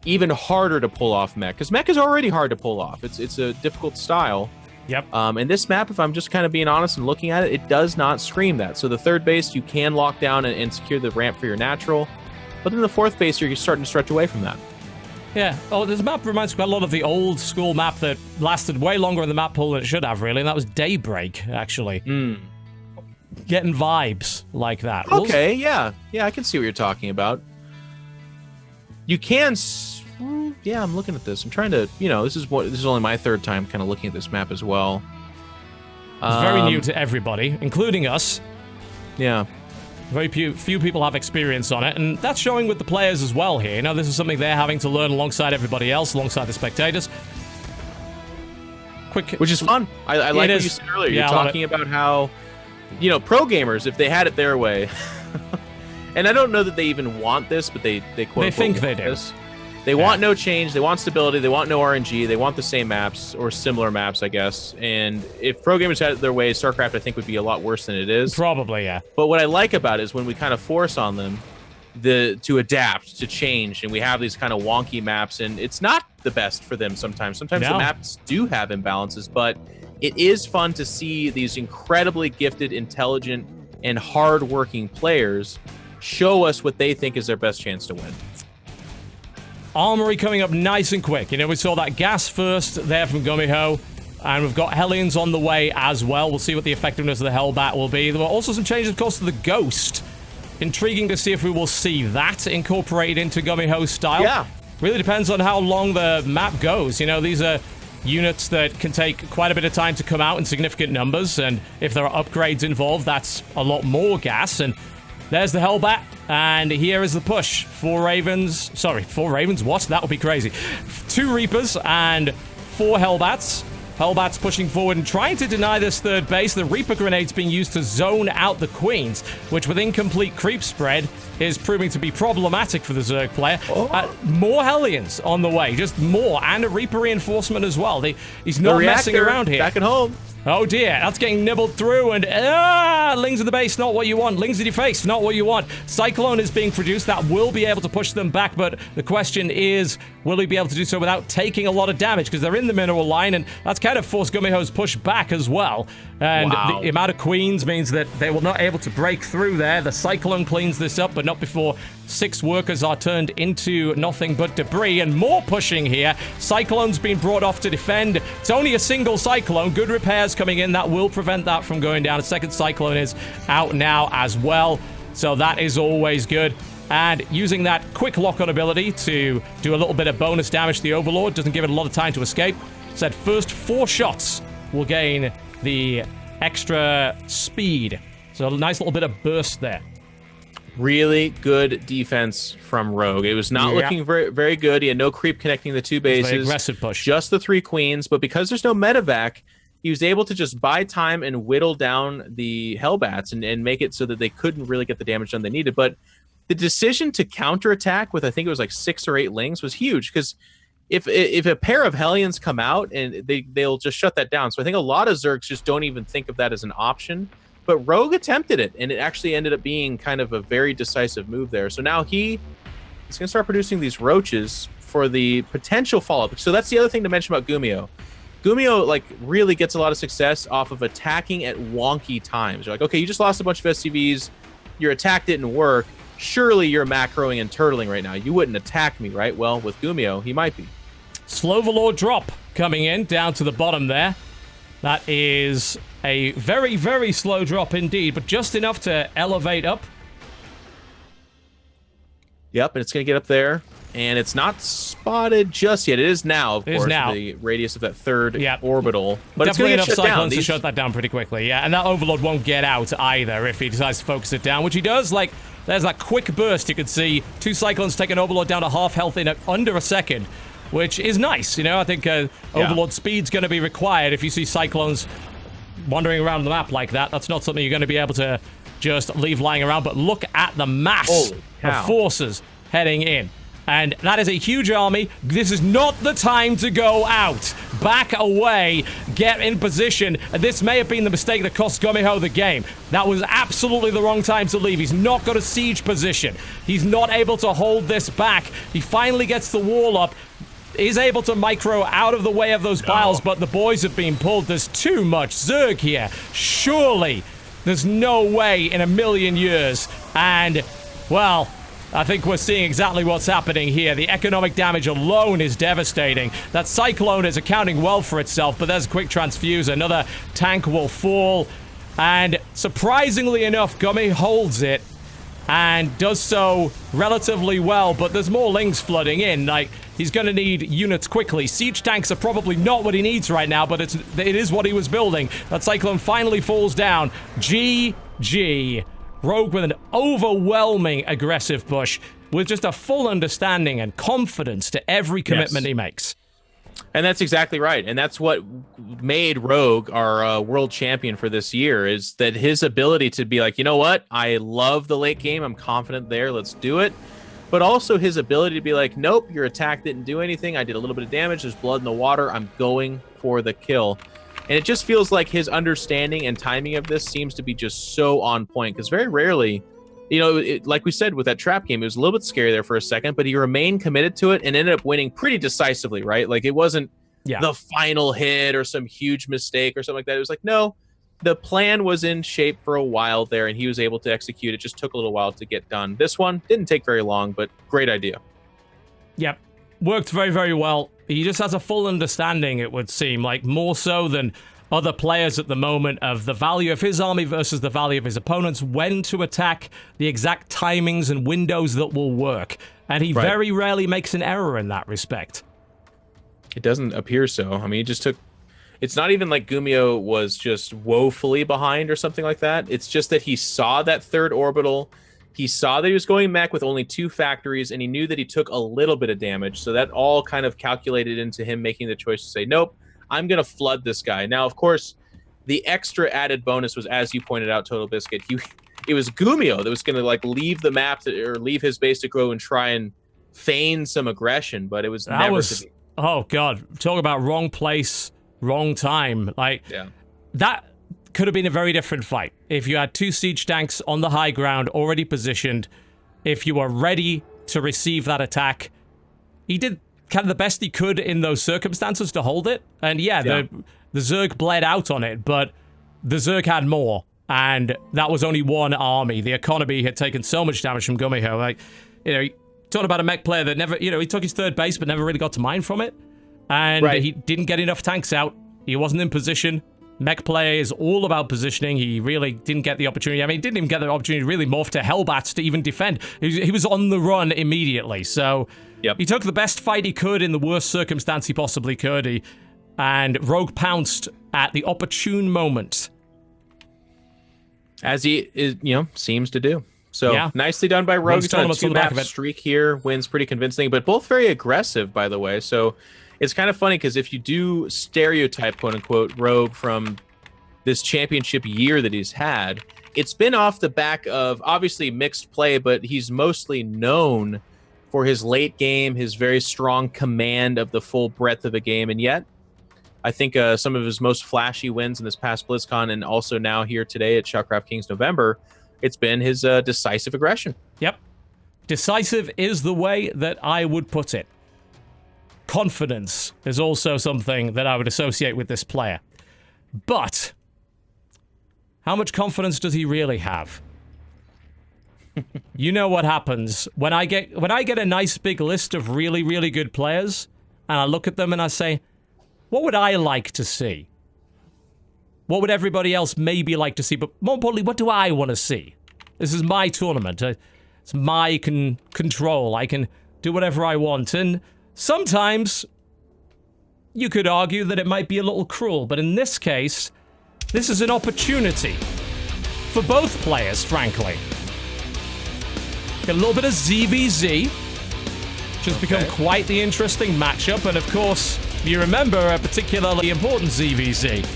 Speaker 1: even harder to pull off mech. Because mech is already hard to pull off. It's a difficult style.
Speaker 2: Yep.
Speaker 1: And this map, if I'm just kind of being honest and looking at it, it does not scream that. So the 3rd base, you can lock down and secure the ramp for your natural. But then the 4th base, you're starting to stretch away from that.
Speaker 2: Yeah. Oh, this map reminds me quite a lot of the old school map that lasted way longer in the map pool than it should have, really. And that was Daybreak, actually. Getting vibes like that.
Speaker 1: Okay, yeah. Yeah, I can see what you're talking about. You can... Yeah, I'm looking at this. I'm trying to, this is only my third time kind of looking at this map as well.
Speaker 2: It's very new to everybody, including us.
Speaker 1: Yeah.
Speaker 2: Very few people have experience on it, and that's showing with the players as well here. This is something they're having to learn alongside everybody else, alongside the spectators.
Speaker 1: Which is fun. I like what you said earlier. You're talking about how, pro gamers, if they had it their way, and I don't know that they even want this, but they
Speaker 2: think they do.
Speaker 1: This. They want no change. They want stability. They want no RNG. They want the same maps or similar maps, I guess. And if pro gamers had it their way, StarCraft, I think, would be a lot worse than it is.
Speaker 2: Probably, yeah.
Speaker 1: But what I like about it is when we kind of force on them to adapt, to change, and we have these kind of wonky maps, and it's not the best for them sometimes. Sometimes the maps do have imbalances, but it is fun to see these incredibly gifted, intelligent, and hard-working players show us what they think is their best chance to win.
Speaker 2: Armory coming up nice and quick. We saw that gas first there from Gumiho, and we've got Hellions on the way as well. We'll see what the effectiveness of the Hellbat will be. There were also some changes, of course, to the Ghost. Intriguing to see if we will see that incorporated into Gumiho's style.
Speaker 1: Yeah.
Speaker 2: Really depends on how long the map goes. These are units that can take quite a bit of time to come out in significant numbers, and if there are upgrades involved, that's a lot more gas. And there's the Hellbat, and here is the push. 4 Ravens. Sorry, 4 Ravens? What? That would be crazy. 2 Reapers and 4 Hellbats. Hellbats pushing forward and trying to deny this third base. The Reaper grenades being used to zone out the Queens, which with incomplete creep spread is proving to be problematic for the Zerg player. More Hellions on the way, just more, and a Reaper reinforcement as well. He's not messing around here.
Speaker 1: Back at home.
Speaker 2: Oh dear, that's getting nibbled through, and Lings in the base, not what you want. Lings in your face, not what you want. Cyclone is being produced, that will be able to push them back, but the question is, will he be able to do so without taking a lot of damage? Because they're in the mineral line, and that's kind of forced Gumiho's push back as well. And the amount of Queens means that they will not able to break through there. The Cyclone cleans this up, but not before 6 workers are turned into nothing but debris, and more pushing here. Cyclone's been brought off to defend. It's only a single Cyclone. Good repairs coming in. That will prevent that from going down. A second Cyclone is out now as well, so that is always good. And using that quick lock-on ability to do a little bit of bonus damage to the Overlord. Doesn't give it a lot of time to escape. Said first 4 shots will gain the extra speed. So a nice little bit of burst there.
Speaker 1: Really good defense from Rogue. It was not looking very, very good. He had no creep connecting the 2 bases.
Speaker 2: Very aggressive push.
Speaker 1: Just the 3 Queens. But because there's no medevac, he was able to just buy time and whittle down the Hellbats and make it so that they couldn't really get the damage done they needed. But the decision to counterattack with, I think it was like 6 or 8 Lings, was huge. Because if a pair of Hellions come out, and they'll just shut that down. So I think a lot of Zergs just don't even think of that as an option. But Rogue attempted it, and it actually ended up being kind of a very decisive move there. So now he's going to start producing these roaches for the potential follow-up. So that's the other thing to mention about Gumiho. Gumiho, really gets a lot of success off of attacking at wonky times. You're like, okay, you just lost a bunch of SCVs. Your attack didn't work. Surely you're macroing and turtling right now. You wouldn't attack me, right? Well, with Gumiho, he might be.
Speaker 2: Slovalore drop coming in down to the bottom there. That is a very, very slow drop indeed, but just enough to elevate up.
Speaker 1: Yep, and it's going to get up there. And it's not spotted just yet. It is now, of course, the radius of that third orbital. But
Speaker 2: definitely
Speaker 1: it's
Speaker 2: enough Cyclones to shut that down pretty quickly. Yeah, and that Overlord won't get out either if he decides to focus it down, which he does. There's that quick burst you can see. 2 Cyclones take an Overlord down to half health in under a second, which is nice. I think Overlord speed's going to be required if you see Cyclones wandering around the map like that. That's not something you're going to be able to just leave lying around, but look at the mass of forces heading in. And that is a huge army. This is not the time to go out. Back away. Get in position. This may have been the mistake that cost Gumiho the game. That was absolutely the wrong time to leave. He's not got a siege position. He's not able to hold this back. He finally gets the wall up. Is able to micro out of the way of those piles, but the boys have been pulled. There's too much Zerg here. Surely. There's no way in a million years. And, well, I think we're seeing exactly what's happening here. The economic damage alone is devastating. That Cyclone is accounting well for itself, but there's a quick transfuse. Another tank will fall. And surprisingly enough, Gummy holds it and does so relatively well, but there's more Lings flooding in. He's going to need units quickly. Siege tanks are probably not what he needs right now, but it is what he was building. That Cyclone finally falls down. GG. Rogue with an overwhelming aggressive push with just a full understanding and confidence to every commitment he makes.
Speaker 1: And that's exactly right. And that's what made Rogue our world champion for this year, is that his ability to be like, you know what? I love the late game. I'm confident there. Let's do it. But also his ability to be like, nope, your attack didn't do anything. I did a little bit of damage. There's blood in the water. I'm going for the kill. And it just feels like his understanding and timing of this seems to be just so on point, because very rarely, you know, like we said with that trap game, it was a little bit scary there for a second, but he remained committed to it and ended up winning pretty decisively, right? Like it wasn't the final hit or some huge mistake or something like that. It was like, no, the plan was in shape for a while there and he was able to execute. It just took a little while to get done. This one didn't take very long, but great idea.
Speaker 2: Yep. Worked very, very well. He just has a full understanding, it would seem, like more so than other players at the moment, of the value of his army versus the value of his opponents, when to attack, the exact timings and windows that will work. And he very rarely makes an error in that respect.
Speaker 1: It doesn't appear so. I mean, he just took... It's not even like Gumiho was just woefully behind or something like that. It's just that he saw that third orbital. He saw that he was going mech with only 2 factories, and he knew that he took a little bit of damage. So that all kind of calculated into him making the choice to say, nope, I'm going to flood this guy. Now, of course, the extra added bonus was, as you pointed out, TotalBiscuit, it was Gumiho that was going to like leave the map or leave his base to grow and try and feign some aggression, but it was never to be.
Speaker 2: Oh, God. Talk about wrong place, wrong time. Like, that could have been a very different fight if you had 2 siege tanks on the high ground already positioned, if you were ready to receive that attack. He did kind of the best he could in those circumstances to hold it, and the Zerg bled out on it, but the Zerg had more, and that was only one army. The economy had taken so much damage from Gumiho. Like, you know, talking about a mech player that never, you know, he took his third base but never really got to mine from it, and he didn't get enough tanks out. He wasn't in position. Mech play is all about positioning. He really didn't get the opportunity. I mean, he didn't even get the opportunity to really morph to Hellbats to even defend. He was on the run immediately. So he took the best fight he could in the worst circumstance he possibly could. And Rogue pounced at the opportune moment.
Speaker 1: As he is, you know, seems to do. So nicely done by Rogue. He's on a 2-map streak here. Wins pretty convincing, but both very aggressive, by the way. So it's kind of funny because if you do stereotype, quote unquote, Rogue from this championship year that he's had, it's been off the back of obviously mixed play, but he's mostly known for his late game, his very strong command of the full breadth of a game. And yet, I think some of his most flashy wins in this past BlizzCon and also now here today at ShoutCraft Kings November, it's been his decisive aggression. Yep.
Speaker 2: Decisive is the way that I would put it. Confidence is also something that I would associate with this player. But how much confidence does he really have? You know what happens when I get a nice big list of really, really good players, and I look at them and I say, what would I like to see? What would everybody else maybe like to see? But more importantly, what do I want to see? This is my tournament. It's my control. I can do whatever I want. And sometimes you could argue that it might be a little cruel, but in this case, this is an opportunity for both players, frankly. Got a little bit of ZVZ, which has become quite the interesting matchup, and of course, you remember a particularly important ZVZ.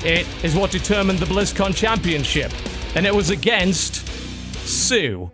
Speaker 2: It is what determined the BlizzCon Championship, and it was against Sue.